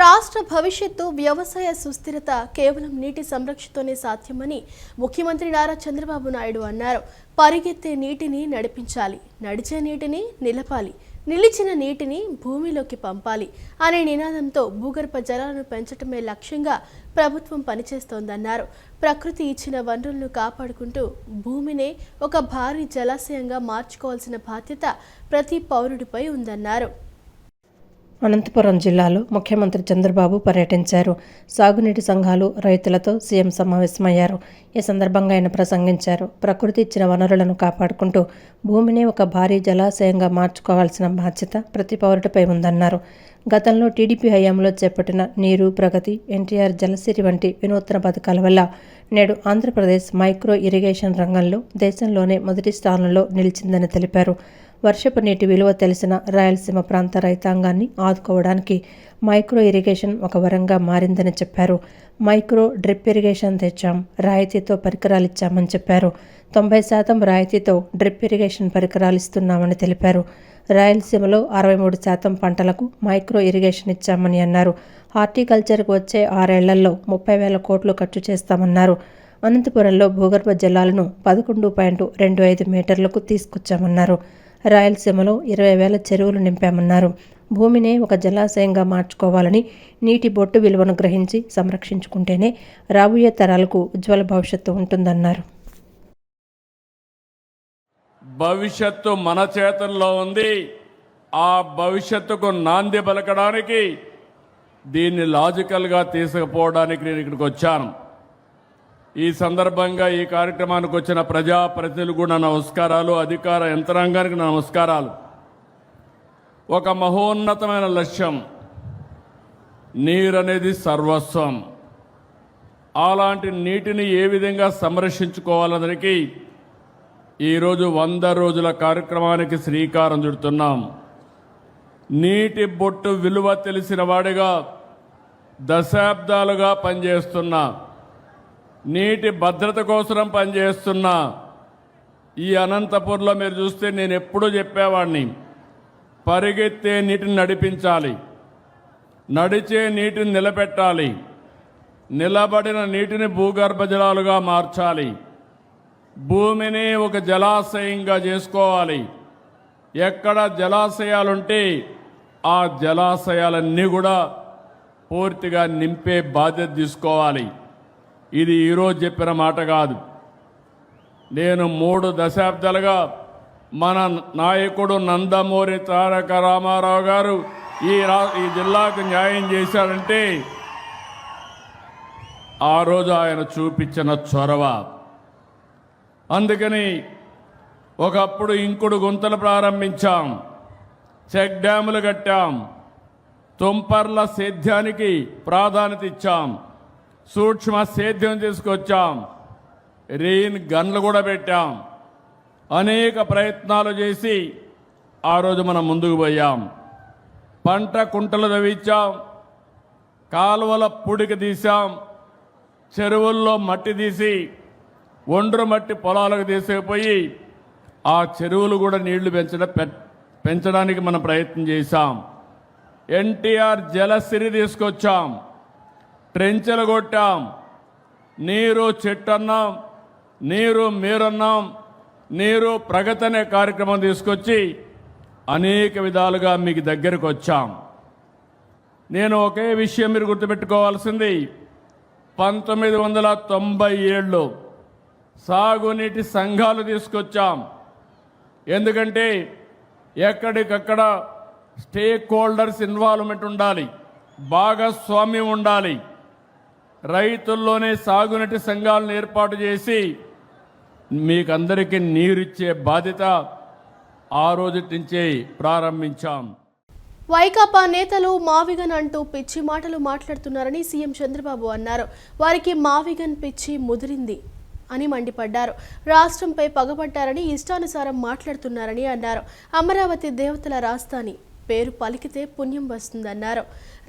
రాష్ట్ర భవిష్యత్తు వ్యవసాయ సుస్థిరత కేవలం నీటి సంరక్షణతోనే సాధ్యమని ముఖ్యమంత్రి నారా చంద్రబాబు నాయుడు అన్నారు. పరిగెత్తే నీటిని నడిపించాలి, నడిచే నీటిని నిలపాలి, నిలిచిన నీటిని భూమిలోకి పంపాలి అనే నినాదంతో భూగర్భ జలాలను పెంచడమే లక్ష్యంగా ప్రభుత్వం పనిచేస్తోందన్నారు. ప్రకృతి ఇచ్చిన వనరులను కాపాడుకుంటూ భూమినే ఒక భారీ జలాశయంగా మార్చుకోవాల్సిన బాధ్యత ప్రతి పౌరుడిపై ఉందన్నారు. అనంతపురం జిల్లాలో ముఖ్యమంత్రి చంద్రబాబు పర్యటించారు. సాగునీటి సంఘాలు, రైతులతో సీఎం సమావేశమయ్యారు. ఈ సందర్భంగా ఆయన ప్రసంగించారు. ప్రకృతి ఇచ్చిన వనరులను కాపాడుకుంటూ భూమిని ఒక భారీ జలాశయంగా మార్చుకోవాల్సిన బాధ్యత ప్రతి పౌరుడిపై ఉందన్నారు. గతంలో టీడీపీ హయాంలో చేపట్టిన నీరు, ప్రగతి, ఎన్టీఆర్ జలసిరి వంటి వినూత్న పథకాల వల్ల నేడు ఆంధ్రప్రదేశ్ మైక్రో ఇరిగేషన్ రంగంలో దేశంలోనే మొదటి స్థానంలో నిలిచిందని తెలిపారు. వర్షపు నీటి విలువ తెలిసిన రాయలసీమ ప్రాంత రైతాంగాన్ని ఆదుకోవడానికి మైక్రో ఇరిగేషన్ ఒక వరంగా మారిందని చెప్పారు. మైక్రో డ్రిప్ ఇరిగేషన్ తెచ్చాం, రాయితీతో పరికరాలు ఇచ్చామని చెప్పారు. 90% రాయితీతో డ్రిప్ ఇరిగేషన్ పరికరాలు ఇస్తున్నామని తెలిపారు. రాయలసీమలో 63% పంటలకు మైక్రో ఇరిగేషన్ ఇచ్చామని అన్నారు. హార్టికల్చర్కు వచ్చే 6 ఏళ్లలో 30,000 కోట్లు ఖర్చు చేస్తామన్నారు. అనంతపురంలో భూగర్భ జలాలను 11.25 మీటర్లకు తీసుకొచ్చామన్నారు. రాయలసీమలో 20,000 చెరువులు నింపామన్నారు. భూమినే ఒక జలాశయంగా మార్చుకోవాలని, నీటి బొట్టు విలువను గ్రహించి సంరక్షించుకుంటేనే రాబోయే తరాలకు ఉజ్వల భవిష్యత్తు ఉంటుందన్నారు. భవిష్యత్తు మన చేతుల్లో ఉంది. ఆ భవిష్యత్తుకు నాంది పలకడానికి దీన్ని లాజికల్గా తీసుకుపోవడానికి నేను ఇక్కడికి వచ్చాను. ఈ సందర్భంగా ఈ కార్యక్రమానికి వచ్చిన ప్రజాప్రతినిధులు కూడా నమస్కారాలు, అధికార యంత్రాంగానికి నమస్కారాలు. ఒక మహోన్నతమైన లక్ష్యం, నీరు అనేది సర్వస్వం. అలాంటి నీటిని ఏ విధంగా సంరక్షించుకోవాలనరికి ఈరోజు 100 రోజుల కార్యక్రమానికి శ్రీకారం చుడుతున్నాం. నీటి బొట్టు విలువ తెలిసిన వాడిగా దశాబ్దాలుగా పనిచేస్తున్నా, నీటి భద్రత కోసం పనిచేస్తున్నా ఈ అనంతపూర్లో మీరు చూస్తే నేను ఎప్పుడూ చెప్పేవాడిని, పరిగెత్తే నీటిని నడిపించాలి, నడిచే నీటిని నిలబెట్టాలి, నిలబడిన నీటిని భూగర్భ జలాలుగా మార్చాలి, భూమిని ఒక జలాశయంగా చేసుకోవాలి. ఎక్కడ జలాశయాలుంటే ఆ జలాశయాలన్నీ కూడా పూర్తిగా నింపే బాధ్యత తీసుకోవాలి. ఇది ఈరోజు చెప్పిన మాట కాదు. నేను 3 దశాబ్దాలుగా మన నాయకుడు నందమూరి తారక రామారావు గారు ఈ జిల్లాకు న్యాయం చేశారంటే ఆ రోజు ఆయన చూపించిన చొరవ. అందుకని ఒకప్పుడు ఇంకుడు గుంతలు ప్రారంభించాం, చెక్ డ్యాములు కట్టాం, తుంపర్ల సేద్యానికి ప్రాధాన్యత ఇచ్చాం, సూక్ష్మ సేద్యం తీసుకొచ్చాం, రెయిన్ గన్లు కూడా పెట్టాం. అనేక ప్రయత్నాలు చేసి ఆ రోజు మనం ముందుకు పోయాం. పంట కుంటలు తవ్వించాం, కాలువల పుడికి తీసాం, చెరువుల్లో మట్టి తీసి ఒండ్రు మట్టి పొలాలకు తీసుకుపోయి ఆ చెరువులు కూడా నీళ్లు పెంచడానికి మనం ప్రయత్నం చేశాం. ఎన్టీఆర్ జలసిరి తీసుకొచ్చాం, ట్రెంచెలు కొట్టాం, నీరు చెట్టు అన్నాం, నీరు మీరన్నాం, నీరు ప్రగతి అనే కార్యక్రమం తీసుకొచ్చి అనేక విధాలుగా మీకు దగ్గరకు వచ్చాం. నేను ఒకే విషయం మీరు గుర్తుపెట్టుకోవాల్సింది, 1997లో సాగునీటి సంఘాలు తీసుకొచ్చాం. ఎందుకంటే ఎక్కడికక్కడ స్టేక్ హోల్డర్స్ ఇన్వాల్వ్మెంట్ ఉండాలి, భాగస్వామ్యం ఉండాలి. రైతుల్లోనే సాగునీటి సంఘాలను ఏర్పాటు చేసి మీకందరికీ నీరిచ్చే బాధ్యత ఆ రోజు నుంచే ప్రారంభించాం. వైకాపా నేతలు మావిగన్ అంటూ పిచ్చి మాటలు మాట్లాడుతున్నారని సీఎం చంద్రబాబు అన్నారు. వారికి మావిగన్ పిచ్చి ముదిరింది అని మండిపడ్డారు. రాష్ట్రంపై పగబట్టారని ఇష్టానుసారం మాట్లాడుతున్నారని అన్నారు. అమరావతి దేవతల రాజధాని, పేరు పలికితే పుణ్యం వస్తుందన్నారు.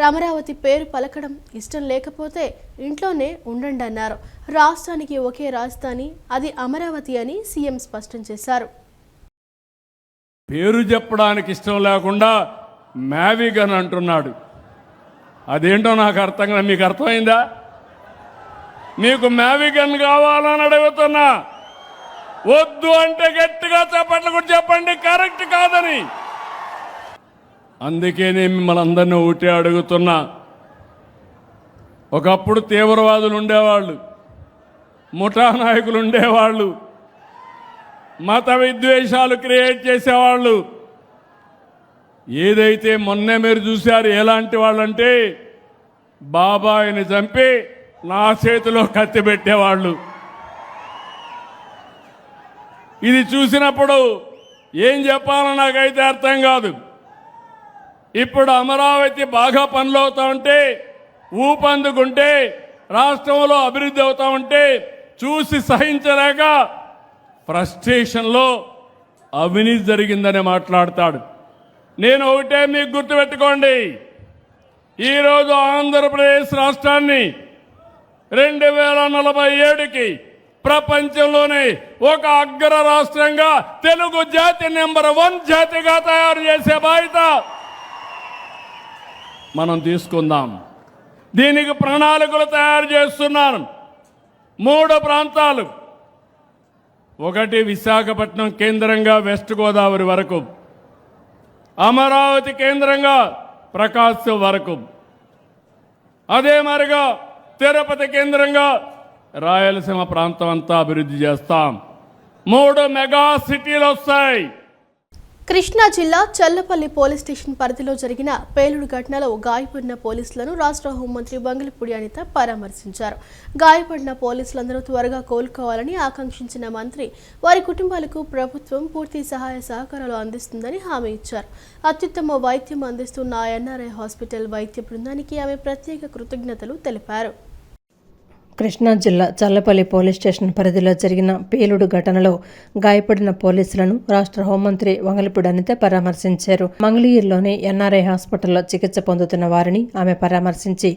అమరావతి పేరు పలకడం ఇష్టం లేకపోతే ఇంట్లోనే ఉండండి అన్నారు. రాష్ట్రానికి ఒకే రాజధాని, అది అమరావతి అని సీఎం స్పష్టం చేశారు. పేరు చెప్పడానికి ఇష్టం లేకుండా మావిగన్ అంటున్నాడు. అదేంటో నాకు అర్థం కాదు. మీకు అర్థమైందా? మీకు మ్యావిగన్ కావాలని అడుగుతున్నా. వద్దు అంటే గట్టిగా చెప్పట్లు కూడా చెప్పండి కరెక్ట్ కాదని. అందుకే నేను మిమ్మల్ని అందరినీ ఒకటే అడుగుతున్నా. ఒకప్పుడు తీవ్రవాదులు ఉండేవాళ్ళు, ముఠా నాయకులు ఉండేవాళ్ళు, మత విద్వేషాలు క్రియేట్ చేసేవాళ్ళు. ఏదైతే మొన్నే మీరు చూశారు ఎలాంటి వాళ్ళంటే బాబాయిని చంపి నా చేతిలో కత్తి పెట్టేవాళ్ళు. ఇది చూసినప్పుడు ఏం చెప్పాలో నాకైతే అర్థం కాదు. ఇప్పుడు అమరావతి బాగా పనులు అవుతా ఉంటే, ఊపందుకుంటే, రాష్ట్రంలో అభివృద్ధి అవుతా ఉంటే చూసి సహించలేక ఫ్రస్ట్రేషన్లో అవినీతి జరిగిందని మాట్లాడతాడు. నేను ఒకటే మీకు గుర్తుపెట్టుకోండి, ఈరోజు ఆంధ్రప్రదేశ్ రాష్ట్రాన్ని 2047కి ప్రపంచంలోనే ఒక అగ్ర రాష్ట్రంగా తెలుగు జాతి నెంబర్ 1 జాతిగా తయారు చేసే బాధ్యత మనం తీసుకుందాం. దీనికి ప్రణాళికలు తయారు చేస్తున్నాను. 3 ప్రాంతాలు, ఒకటి విశాఖపట్నం కేంద్రంగా వెస్ట్ గోదావరి వరకు, అమరావతి కేంద్రంగా ప్రకాశం వరకు, అదే మరిగా తిరుపతి కేంద్రంగా రాయలసీమ ప్రాంతం అంతా అభివృద్ధి చేస్తాం. 3 మెగా సిటీలు వస్తాయి. కృష్ణా జిల్లా చల్లపల్లి పోలీస్ స్టేషన్ పరిధిలో జరిగిన పేలుడు ఘటనలో గాయపడిన పోలీసులను రాష్ట్ర హోంమంత్రి వంగలపూడి అనిత పరామర్శించారు. గాయపడిన పోలీసులందరూ త్వరగా కోలుకోవాలని ఆకాంక్షించిన మంత్రి వారి కుటుంబాలకు ప్రభుత్వం పూర్తి సహాయ సహకారాలు అందిస్తుందని హామీ ఇచ్చారు. అత్యుత్తమ వైద్యం అందిస్తున్న ఎన్ఆర్ఐ హాస్పిటల్ వైద్య బృందానికి ఆమె ప్రత్యేక కృతజ్ఞతలు తెలిపారు. కృష్ణా జిల్లా చల్లపల్లి పోలీస్ స్టేషన్ పరిధిలో జరిగిన పేలుడు ఘటనలో గాయపడిన పోలీసులను రాష్ట్ర హోంమంత్రి వంగలపూడి అనిత పరామర్శించారు. మంగళగిరిలోని ఎన్ఆర్ఐ హాస్పిటల్లో చికిత్స పొందుతున్న వారిని ఆమె పరామర్శించి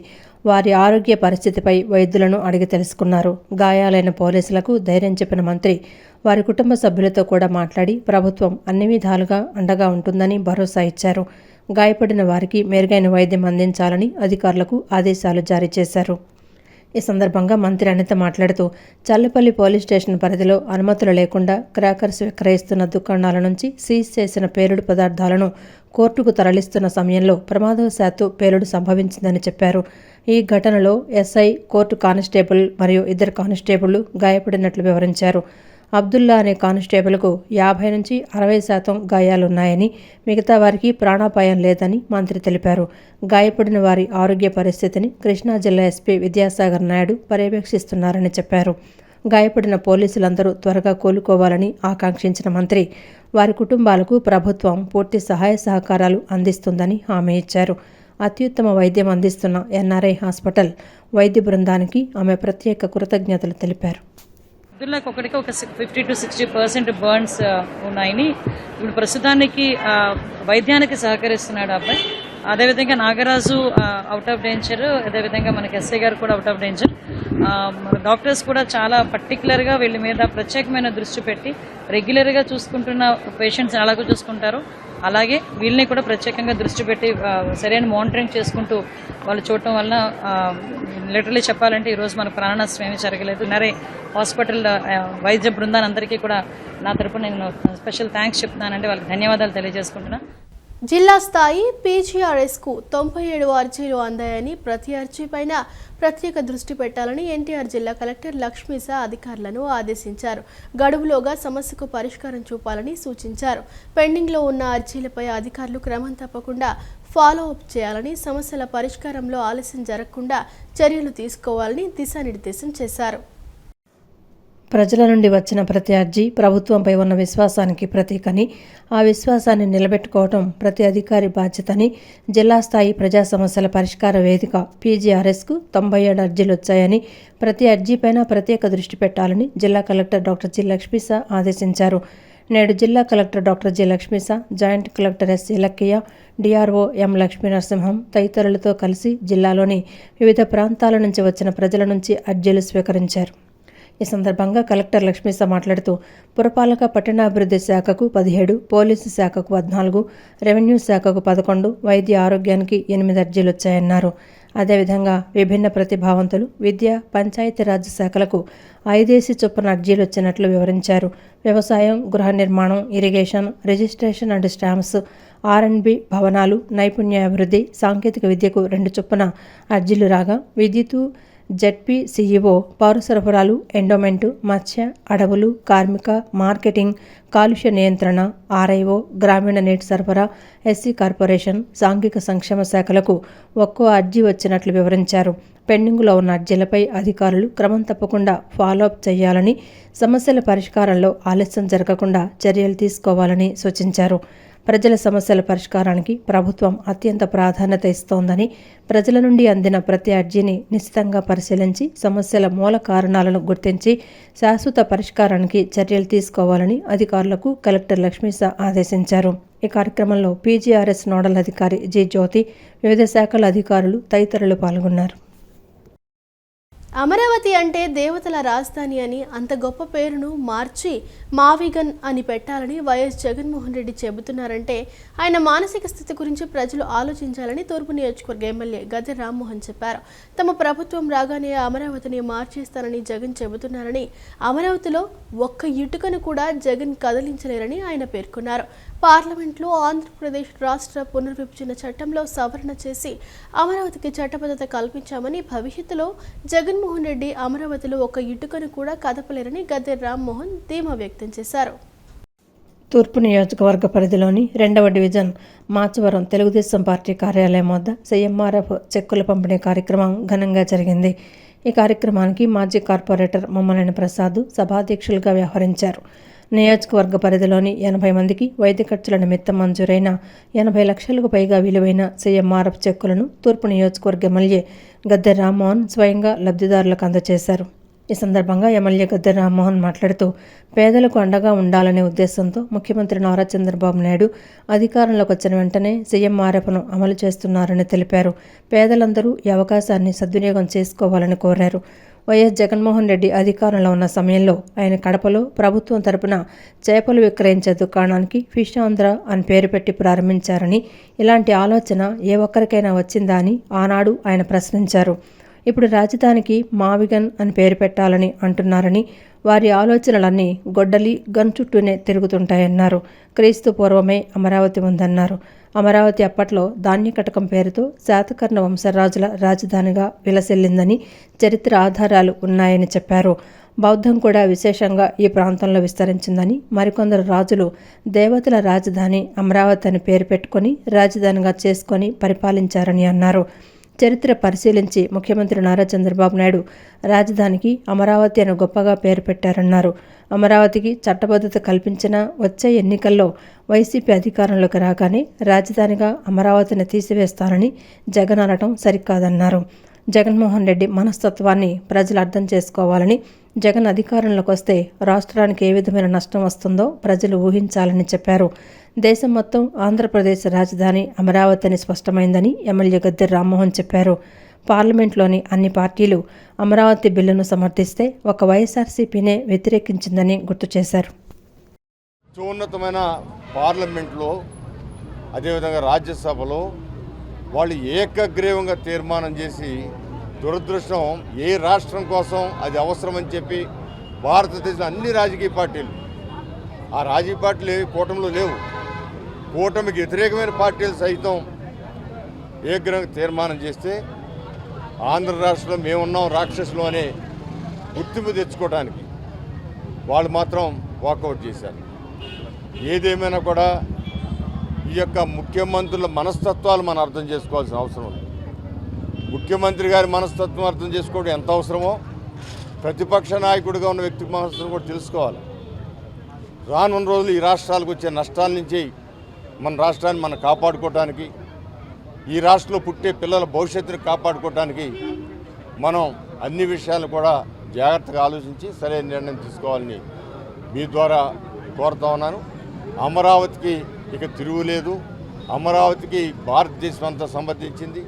వారి ఆరోగ్య పరిస్థితిపై వైద్యులను అడిగి తెలుసుకున్నారు. గాయాలైన పోలీసులకు ధైర్యం చెప్పిన మంత్రి వారి కుటుంబ సభ్యులతో కూడా మాట్లాడి ప్రభుత్వం అన్ని విధాలుగా అండగా ఉంటుందని భరోసా ఇచ్చారు. గాయపడిన వారికి మెరుగైన వైద్యం అందించాలని అధికారులకు ఆదేశాలు జారీ చేశారు. ఈ సందర్భంగా మంత్రి అనిత మాట్లాడుతూ చల్లపల్లి పోలీస్ స్టేషన్ పరిధిలో అనుమతులు లేకుండా క్రాకర్స్ విక్రయిస్తున్న దుకాణాల నుంచి సీజ్ చేసిన పేలుడు పదార్థాలను కోర్టుకు తరలిస్తున్న సమయంలో ప్రమాదవశాత్తు పేలుడు సంభవించిందని చెప్పారు. ఈ ఘటనలో ఎస్ఐ, కోర్టు కానిస్టేబుల్ మరియు 2 కానిస్టేబుళ్లు గాయపడినట్లు వివరించారు. అబ్దుల్లా అనే కానిస్టేబుల్కు 50 నుంచి 60% గాయాలున్నాయని, మిగతా వారికి ప్రాణాపాయం లేదని మంత్రి తెలిపారు. గాయపడిన వారి ఆరోగ్య పరిస్థితిని కృష్ణా జిల్లా ఎస్పీ విద్యాసాగర్ నాయుడు పర్యవేక్షిస్తున్నారని చెప్పారు. గాయపడిన పోలీసులందరూ త్వరగా కోలుకోవాలని ఆకాంక్షించిన మంత్రి వారి కుటుంబాలకు ప్రభుత్వం పూర్తి సహాయ సహకారాలు అందిస్తుందని హామీ ఇచ్చారు. అత్యుత్తమ వైద్యం అందిస్తున్న ఎన్ఆర్ఐ హాస్పిటల్ వైద్య బృందానికి ఆమె ప్రత్యేక కృతజ్ఞతలు తెలిపారు. అబ్దుల్లాకి ఒకటికి ఒక 50 to 60% బర్న్స్ ఉన్నాయని ఇప్పుడు ప్రస్తుతానికి వైద్యానికి సహకరిస్తున్నాడు అబ్బాయి. అదేవిధంగా నాగరాజు అవుట్ ఆఫ్ డేంజర్, అదేవిధంగా మనకి ఎస్ఐ గారు కూడా అవుట్ ఆఫ్ డేంజర్. డాక్టర్స్ కూడా చాలా పర్టికులర్గా వీళ్ళ మీద ప్రత్యేకమైన దృష్టి పెట్టి రెగ్యులర్గా చూసుకుంటున్న పేషెంట్స్ అలాగే చూసుకుంటారు. అలాగే వీళ్ళని కూడా ప్రత్యేకంగా దృష్టి పెట్టి సరైన మానిటరింగ్ చేసుకుంటూ వాళ్ళు చూడటం వల్ల లిటరలీ చెప్పాలంటే ఈరోజు మనకు ప్రాణ నష్టం ఏమీ జరగలేదు. నరే హాస్పిటల్ వైద్య బృందాన్ని అందరికీ కూడా నా తరపున నేను స్పెషల్ థ్యాంక్స్ చెప్తున్నానండి, వాళ్ళకి ధన్యవాదాలు తెలియజేసుకుంటున్నా. జిల్లా స్థాయి పీజీఆర్ఎస్కు 97 అర్జీలు అందాయని ప్రతి అర్జీపైన ప్రత్యేక దృష్టి పెట్టాలని ఎన్టీఆర్ జిల్లా కలెక్టర్ లక్ష్మీసా అధికారులను ఆదేశించారు. గడువులోగా సమస్యకు పరిష్కారం చూపాలని సూచించారు. పెండింగ్లో ఉన్న అర్జీలపై అధికారులు క్రమం తప్పకుండా ఫాలో అప్ చేయాలని, సమస్యల పరిష్కారంలో ఆలస్యం జరగకుండా చర్యలు తీసుకోవాలని దిశానిర్దేశం చేశారు. ప్రజల నుండి వచ్చిన ప్రతి అర్జీ ప్రభుత్వంపై ఉన్న విశ్వాసానికి ప్రతీకని, ఆ విశ్వాసాన్ని నిలబెట్టుకోవడం ప్రతి అధికారి బాధ్యతని జిల్లా స్థాయి ప్రజా సమస్యల పరిష్కార వేదిక పీజీఆర్ఎస్కు 97 అర్జీలు వచ్చాయని, ప్రతి అర్జీపైన ప్రత్యేక దృష్టి పెట్టాలని జిల్లా కలెక్టర్ డాక్టర్ జి లక్ష్మీసా ఆదేశించారు. నేడు జిల్లా collector doctor G Lakshmisha, joint collector S Ilakkaiah, DRO M Lakshmi Narasimham తదితరులతో కలిసి జిల్లాలోని వివిధ ప్రాంతాల నుంచి వచ్చిన ప్రజల నుంచి అర్జీలు స్వీకరించారు. ఈ సందర్భంగా కలెక్టర్ లక్ష్మీసా మాట్లాడుతూ పురపాలక పట్టణాభివృద్ధి శాఖకు 17, పోలీసు శాఖకు 14, రెవెన్యూ శాఖకు 11, వైద్య ఆరోగ్యానికి 8 అర్జీలు వచ్చాయన్నారు. అదేవిధంగా విభిన్న ప్రతిభావంతులు విద్య, పంచాయతీరాజ్ శాఖలకు 5 చొప్పున అర్జీలు వచ్చినట్లు వివరించారు. వ్యవసాయం, గృహ నిర్మాణం, irrigation, registration and stamps, R&B, భవనాలు, నైపుణ్యాభివృద్ధి, సాంకేతిక విద్యకు 2 చొప్పున అర్జీలు రాగా విద్యుత్తు, జెడ్పీ, సిఇఓ, పౌర సరఫరాలు, ఎండోమెంటు, మత్స్య, అడవులు, కార్మిక, మార్కెటింగ్, కాలుష్య నియంత్రణ, RIO, గ్రామీణ నీటి సరఫరా, SC కార్పొరేషన్, సాంఘిక సంక్షేమ శాఖలకు ఒక్కో అర్జీ వచ్చినట్లు వివరించారు. పెండింగులో ఉన్న అర్జీలపై అధికారులు క్రమం తప్పకుండా ఫాలోఅప్ చేయాలని, సమస్యల పరిష్కారంలో ఆలస్యం జరగకుండా చర్యలు తీసుకోవాలని సూచించారు. ప్రజల సమస్యల పరిష్కారానికి ప్రభుత్వం అత్యంత ప్రాధాన్యత ఇస్తోందని, ప్రజల నుండి అందిన ప్రతి అర్జీని నిశితంగా పరిశీలించి సమస్యల మూల కారణాలను గుర్తించి శాశ్వత పరిష్కారానికి చర్యలు తీసుకోవాలని అధికారులకు కలెక్టర్ లక్ష్మీసా ఆదేశించారు. ఈ కార్యక్రమంలో PGRS నోడల్ అధికారి జి. జ్యోతి, వివిధ శాఖల అధికారులు తదితరులు పాల్గొన్నారు. అమరావతి అంటే దేవతల రాజధాని అని అంత గొప్ప పేరును మార్చి మావిగన్ అని పెట్టాలని వైఎస్ జగన్మోహన్ రెడ్డి చెబుతున్నారంటే ఆయన మానసిక స్థితి గురించి ప్రజలు ఆలోచించాలని తూర్పు నియోజకవర్గ ఎమ్మెల్యే గద్దె రామ్మోహన్ చెప్పారు. తమ ప్రభుత్వం రాగానే అమరావతిని మార్చేస్తానని జగన్ చెబుతున్నారని, అమరావతిలో ఒక్క ఇటుకను కూడా జగన్ కదిలించలేరని ఆయన పేర్కొన్నారు. పార్లమెంట్లో ఆంధ్రప్రదేశ్ రాష్ట్ర పునర్విభజన చట్టంలో సవరణ చేసి అమరావతికి చట్టబద్ధత కల్పించామని, భవిష్యత్తులో జగన్మోహన్ రెడ్డి అమరావతిలో ఒక ఇటుకను కూడా కదపలేరని గద్దె రామ్మోహన్ ధీమా వ్యక్తం చేశారు. తూర్పు నియోజకవర్గ పరిధిలోని 2వ డివిజన్ మాచవరం తెలుగుదేశం పార్టీ కార్యాలయం వద్ద CMRF చెక్కుల పంపిణీ కార్యక్రమం ఘనంగా జరిగింది. ఈ కార్యక్రమానికి మాజీ కార్పొరేటర్ ముమ్మలేని ప్రసాద్ సభాధ్యక్షులుగా వ్యవహరించారు. నియోజకవర్గ పరిధిలోని 80 మందికి వైద్య ఖర్చుల నిమిత్తం మంజూరైన 80 లక్షలకు పైగా విలువైన CMRF చెక్కులను తూర్పు నియోజకవర్గ ఎమ్మెల్యే గద్దె రామ్మోహన్ స్వయంగా లబ్ధిదారులకు అందజేశారు. ఈ సందర్భంగా ఎమ్మెల్యే గద్దె రామ్మోహన్ మాట్లాడుతూ, పేదలకు అండగా ఉండాలనే ఉద్దేశంతో ముఖ్యమంత్రి నారా చంద్రబాబు నాయుడు అధికారంలోకి వచ్చిన వెంటనే CMRFను అమలు చేస్తున్నారని తెలిపారు. పేదలందరూ ఈ అవకాశాన్ని సద్వినియోగం చేసుకోవాలని కోరారు. వైఎస్ జగన్మోహన్ రెడ్డి అధికారంలో ఉన్న సమయంలో ఆయన కడపలో ప్రభుత్వం తరపున చేపలు విక్రయించే దుకాణానికి ఫిష్ ఆంధ్ర అని పేరు పెట్టి ప్రారంభించారని, ఇలాంటి ఆలోచన ఏ ఒక్కరికైనా వచ్చిందా అని ఆనాడు ఆయన ప్రశ్నించారు. ఇప్పుడు రాజధానికి మావిగన్ అని పేరు పెట్టాలని అంటున్నారని, వారి ఆలోచనలన్నీ గొడ్డలి గన్ చుట్టూనే తిరుగుతుంటాయన్నారు. క్రీస్తు పూర్వమే అమరావతి ఉందన్నారు. అమరావతి అప్పట్లో ధాన్యకటకం పేరుతో శాతకర్ణ వంశరాజుల రాజధానిగా విలసిల్లిందని చరిత్ర ఆధారాలు ఉన్నాయని చెప్పారు. బౌద్ధం కూడా విశేషంగా ఈ ప్రాంతంలో విస్తరించిందని, మరికొందరు రాజులు దేవతల రాజధాని అమరావతి అని పేరు పెట్టుకొని రాజధానిగా చేసుకొని పరిపాలించారని అన్నారు. చరిత్ర పరిశీలించి ముఖ్యమంత్రి నారా చంద్రబాబు నాయుడు రాజధానికి అమరావతి అని గొప్పగా పేరు పెట్టారన్నారు. అమరావతికి చట్టబద్ధత కల్పించిన వచ్చే ఎన్నికల్లో వైసీపీ అధికారంలోకి రాగానే రాజధానిగా అమరావతిని తీసివేస్తానని జగన్ అనటం సరికాదన్నారు. జగన్మోహన్ రెడ్డి మనస్తత్వాన్ని ప్రజలు అర్థం చేసుకోవాలని, జగన్ అధికారంలోకి వస్తే రాష్ట్రానికి ఏ విధమైన నష్టం వస్తుందో ప్రజలు ఊహించాలని చెప్పారు. దేశం మొత్తం ఆంధ్రప్రదేశ్ రాజధాని అమరావతి అని స్పష్టమైందని ఎమ్మెల్యే గద్దె రామ్మోహన్ చెప్పారు. పార్లమెంట్లోని అన్ని పార్టీలు అమరావతి బిల్లును సమర్థిస్తే ఒక వైఎస్ఆర్సీపీనే వ్యతిరేకించిందని గుర్తు చేశారు. ఉన్నతమైన పార్లమెంట్లో, అదేవిధంగా రాజ్యసభలో వాళ్ళు ఏకగ్రీవంగా తీర్మానం చేసి, దురదృష్టం ఏ రాష్ట్రం కోసం అది అవసరమని చెప్పి భారతదేశం అన్ని రాజకీయ పార్టీలు, ఆ రాజకీయ పార్టీలు కూటమిలో లేవు, కూటమికి వ్యతిరేకమైన పార్టీలు సైతం ఏకగ్రీవంగా తీర్మానం చేస్తే ఆంధ్ర రాష్ట్రంలో మేమున్నాం రాక్షసులు అనే గుర్తింపు తెచ్చుకోవడానికి వాళ్ళు మాత్రం వాకౌట్ చేశారు. ఏదేమైనా కూడా ఈ యొక్క ముఖ్యమంత్రుల మనస్తత్వాలు మనం అర్థం చేసుకోవాల్సిన అవసరం ఉంది. ముఖ్యమంత్రి గారి మనస్తత్వం అర్థం చేసుకోవడం ఎంత అవసరమో ప్రతిపక్ష నాయకుడిగా ఉన్న వ్యక్తి మనస్తత్వం కూడా తెలుసుకోవాలి. రానున్న రోజులు ఈ రాష్ట్రాలకు వచ్చే నష్టాల నుంచి మన రాష్ట్రాన్ని మనం కాపాడుకోవడానికి, ఈ రాష్ట్రంలో పుట్టే పిల్లల భవిష్యత్తుని కాపాడుకోవడానికి మనం అన్ని విషయాలు కూడా జాగ్రత్తగా ఆలోచించి సరైన నిర్ణయం తీసుకోవాలని మీ ద్వారా కోరుతా ఉన్నాను. అమరావతికి ఇక తిరుగులేదు. అమరావతికి భారతదేశం అంతా సంబంధించింది.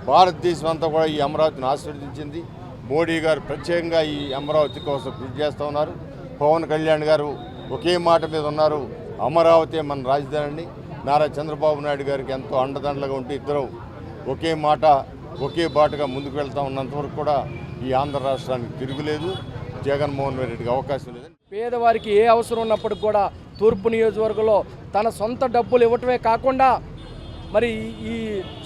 భారతదేశం అంతా కూడా ఈ అమరావతిని ఆశీర్వదించింది. మోడీ గారు ప్రత్యేకంగా ఈ అమరావతి కోసం కృషి చేస్తూ ఉన్నారు. పవన్ కళ్యాణ్ గారు ఒకే మాట మీద ఉన్నారు, అమరావతి మన రాజధాని. నారా చంద్రబాబు నాయుడు గారికి ఎంతో అండదండలుగా ఉంటే ఇద్దరు ఒకే మాట ఒకే బాటగా ముందుకు వెళ్తా ఉన్నంత వరకు కూడా ఈ ఆంధ్ర రాష్ట్రానికి తిరుగులేదు. జగన్మోహన్ రెడ్డికి అవకాశం లేదని. పేదవారికి ఏ అవసరం ఉన్నప్పటికి కూడా తూర్పు నియోజకవర్గంలో తన సొంత డబ్బులు ఇవ్వటమే కాకుండా మరి ఈ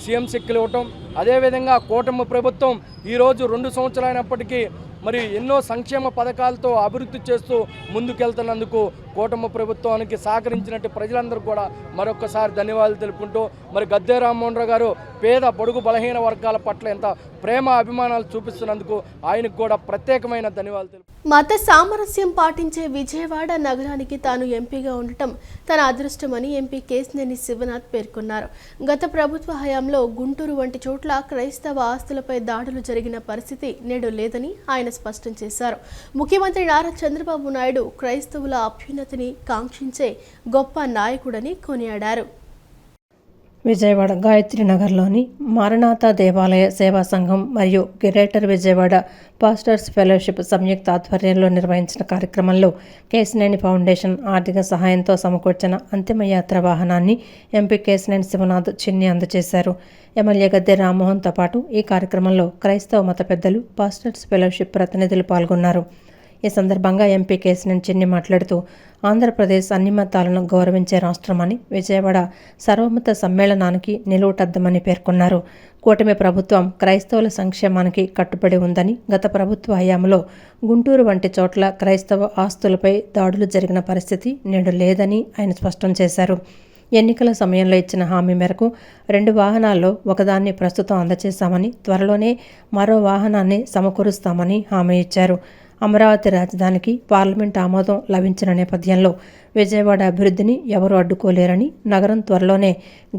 సీఎం చెక్కులు ఇవ్వటం, అదేవిధంగా కూటమి ప్రభుత్వం ఈరోజు 2 సంవత్సరాలైనప్పటికీ మరి ఎన్నో సంక్షేమ పథకాలతో అభివృద్ధి చేస్తూ ముందుకెళ్తున్నందుకు కూటమి ప్రభుత్వానికి సహకరించినట్టు ప్రజలందరూ కూడా మరొకసారి ధన్యవాదాలు తెలుపుకుంటూ మరి గద్దె రామ్మోహన్ రావు గారు పేద బడుగు బలహీన వర్గాల పట్ల ఎంత ప్రేమ అభిమానాలు చూపిస్తున్నందుకు ఆయనకు కూడా ప్రత్యేకమైన ధన్యవాదాలు తెలుపు. మత సామరస్యం పాటించే విజయవాడ నగరానికి తాను ఎంపీగా ఉండటం తన అదృష్టమని ఎంపీ కేశినేని శివనాథ్ పేర్కొన్నారు. గత ప్రభుత్వ హయాంలో గుంటూరు వంటి చోట్ల క్రైస్తవ ఆస్తులపై దాడులు జరిగిన పరిస్థితి నేడు లేదని ఆయన స్పష్టం చేశారు. ముఖ్యమంత్రి నారా చంద్రబాబు నాయుడు క్రైస్తవుల అభ్యున్నతిని కాంక్షించే గొప్ప నాయకుడని కొనియాడారు. విజయవాడ గాయత్రి నగర్లోని మారనాథ దేవాలయ సేవా సంఘం మరియు గ్రేటర్ విజయవాడ పాస్టర్స్ ఫెలోషిప్ సంయుక్త ఆధ్వర్యంలో నిర్వహించిన కార్యక్రమంలో కేశినేని ఫౌండేషన్ ఆర్థిక సహాయంతో సమకూర్చిన అంతిమయాత్ర వాహనాన్ని ఎంపీ కేశినేని శివనాథ్ చిన్ని అందజేశారు. ఎమ్మెల్యే గద్దె రామ్మోహన్తో పాటు ఈ కార్యక్రమంలో క్రైస్తవ మత పెద్దలు, పాస్టర్స్ ఫెలోషిప్ ప్రతినిధులు పాల్గొన్నారు. ఈ సందర్భంగా ఎంపీ కేశినేని చిన్ని మాట్లాడుతూ ఆంధ్రప్రదేశ్ అన్ని మతాలను గౌరవించే రాష్ట్రమని, విజయవాడ సర్వమత సమ్మేళనానికి నిలువుటద్దమని పేర్కొన్నారు. కూటమి ప్రభుత్వం క్రైస్తవుల సంక్షేమానికి కట్టుబడి ఉందని, గత ప్రభుత్వ హయాంలో గుంటూరు వంటి చోట్ల క్రైస్తవ ఆస్తులపై దాడులు జరిగిన పరిస్థితి నేడు లేదని ఆయన స్పష్టం చేశారు. ఎన్నికల సమయంలో ఇచ్చిన హామీ మేరకు 2 వాహనాల్లో ఒకదాన్ని ప్రస్తుతం అందజేశామని, త్వరలోనే మరో వాహనాన్ని సమకూరుస్తామని హామీ ఇచ్చారు. అమరావతి రాజధానికి పార్లమెంట్ ఆమోదం లభించిన నేపథ్యంలో విజయవాడ అభివృద్ధిని ఎవరూ అడ్డుకోలేరని, నగరం త్వరలోనే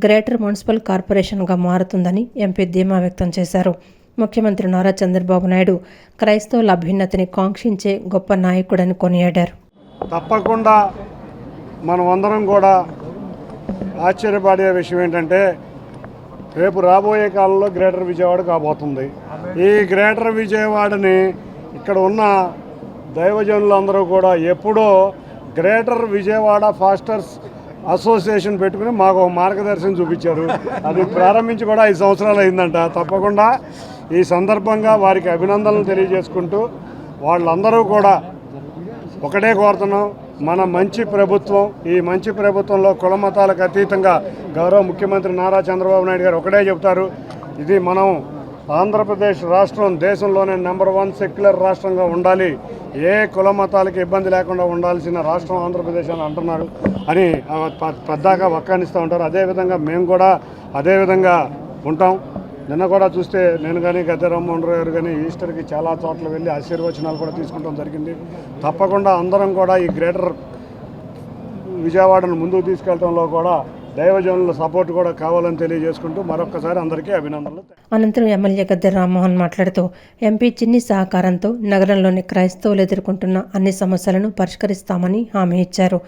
గ్రేటర్ మున్సిపల్ కార్పొరేషన్గా మారుతుందని ఎంపీ ధీమా వ్యక్తం చేశారు. ముఖ్యమంత్రి నారా చంద్రబాబు నాయుడు క్రైస్తవుల అభ్యున్నతిని కాంక్షించే గొప్ప నాయకుడని కొనియాడారు. తప్పకుండా మనం అందరం కూడా ఆశ్చర్యపడే విషయం ఏంటంటే, రేపు రాబోయే కాలంలో గ్రేటర్ విజయవాడ కాబోతుంది. ఈ గ్రేటర్ విజయవాడని ఇక్కడ ఉన్న దైవజనులందరూ కూడా ఎప్పుడో గ్రేటర్ విజయవాడ ఫాస్టర్స్ అసోసియేషన్ పెట్టుకుని మాకు ఒక మార్గదర్శనం చూపించారు. అది ప్రారంభించి కూడా 5 సంవత్సరాలు అయిందంట. తప్పకుండా ఈ సందర్భంగా వారికి అభినందనలు తెలియజేసుకుంటూ వాళ్ళందరూ కూడా ఒకటే కోరుతున్నాం, మన మంచి ప్రభుత్వం, ఈ మంచి ప్రభుత్వంలో కుల మతాలకు అతీతంగా గౌరవ ముఖ్యమంత్రి నారా చంద్రబాబు నాయుడు గారు ఒకటే చెప్తారు, ఇది మనం ఆంధ్రప్రదేశ్ రాష్ట్రం దేశంలోనే నెంబర్ 1 సెక్యులర్ రాష్ట్రంగా ఉండాలి, ఏ కుల మతాలకి ఇబ్బంది లేకుండా ఉండాల్సిన రాష్ట్రం ఆంధ్రప్రదేశ్ అని అంటున్నారు అని పెద్దగా వక్కానిస్తూ ఉంటారు. అదేవిధంగా మేము కూడా అదేవిధంగా ఉంటాం. నిన్న కూడా చూస్తే నేను కానీ గద్దె రామ్మోహన్ రావు గారు కానీ ఈస్టర్కి చాలా చోట్ల వెళ్ళి ఆశీర్వచనాలు కూడా తీసుకుంటాం జరిగింది. తప్పకుండా అందరం కూడా ఈ గ్రేటర్ విజయవాడను ముందుకు తీసుకెళ్లడంలో కూడా దైవజనుల సపోర్ట్ కూడా కావాలని తెలియజేసుకుంటూ మరొక్కసారి అందరికీ అభినందనలు. అనంతరం ఎమ్మెల్యే గద్దె రామ్మోహన్ మాట్లాడుతూ ఎంపీ చిన్ని సహకారంతో నగరంలోని క్రైస్తవులు ఎదుర్కొంటున్న అన్ని సమస్యలను పరిష్కరిస్తామని హామీ ఇచ్చారు.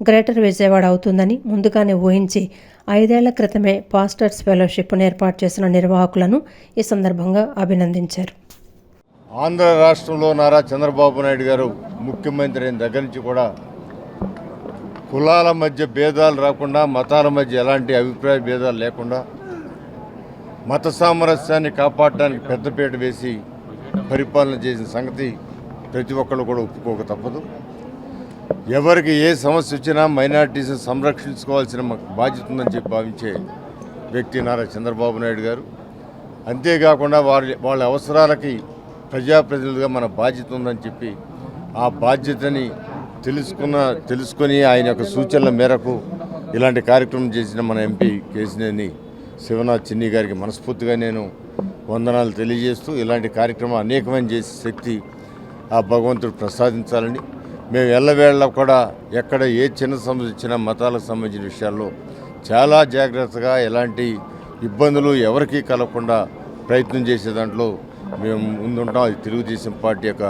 గ్రేటర్ విజయవాడ అవుతుందని ముందుగానే ఊహించి 5 ఏళ్ల క్రితమే పాస్టర్స్ ఫెలోషిప్ను ఏర్పాటు చేసిన నిర్వాహకులను ఈ సందర్భంగా అభినందించారు. ఆంధ్ర రాష్ట్రంలో నారా చంద్రబాబు నాయుడు గారు ముఖ్యమంత్రి అయిన దగ్గర నుంచి కూడా కులాల మధ్య భేదాలు రాకుండా, మతాల మధ్య ఎలాంటి అభిప్రాయ భేదాలు లేకుండా మత సామరస్యాన్ని కాపాడడానికి పెద్దపీట వేసి పరిపాలన చేసిన సంగతి ప్రతి ఒక్కళ్ళు కూడా ఒప్పుకోక తప్పదు. ఎవరికి ఏ సమస్య వచ్చినా మైనారిటీస్ సంరక్షించుకోవాల్సిన బాధ్యత ఉందని చెప్పి భావించే వ్యక్తి నారా చంద్రబాబు నాయుడు గారు. అంతేకాకుండా వాళ్ళ అవసరాలకి ప్రజాప్రతినిధులుగా మన బాధ్యత ఉందని చెప్పి ఆ బాధ్యతని తెలుసుకొని ఆయన యొక్క సూచనల మేరకు ఇలాంటి కార్యక్రమం చేసిన మన ఎంపీ కేశినేని శివనాథ్ చిన్ని గారికి మనస్ఫూర్తిగా నేను వందనాలు తెలియజేస్తూ, ఇలాంటి కార్యక్రమం అనేకమైన చేసే శక్తి ఆ భగవంతుడు ప్రసాదించాలని, మేము ఎల్లవేళ కూడా ఎక్కడ ఏ చిన్న సమస్య ఇచ్చినా మతాలకు సంబంధించిన విషయాల్లో చాలా జాగ్రత్తగా ఎలాంటి ఇబ్బందులు ఎవరికీ కలగకుండా ప్రయత్నం చేసే దాంట్లో మేము ముందుంటాం. అది తెలుగుదేశం పార్టీ యొక్క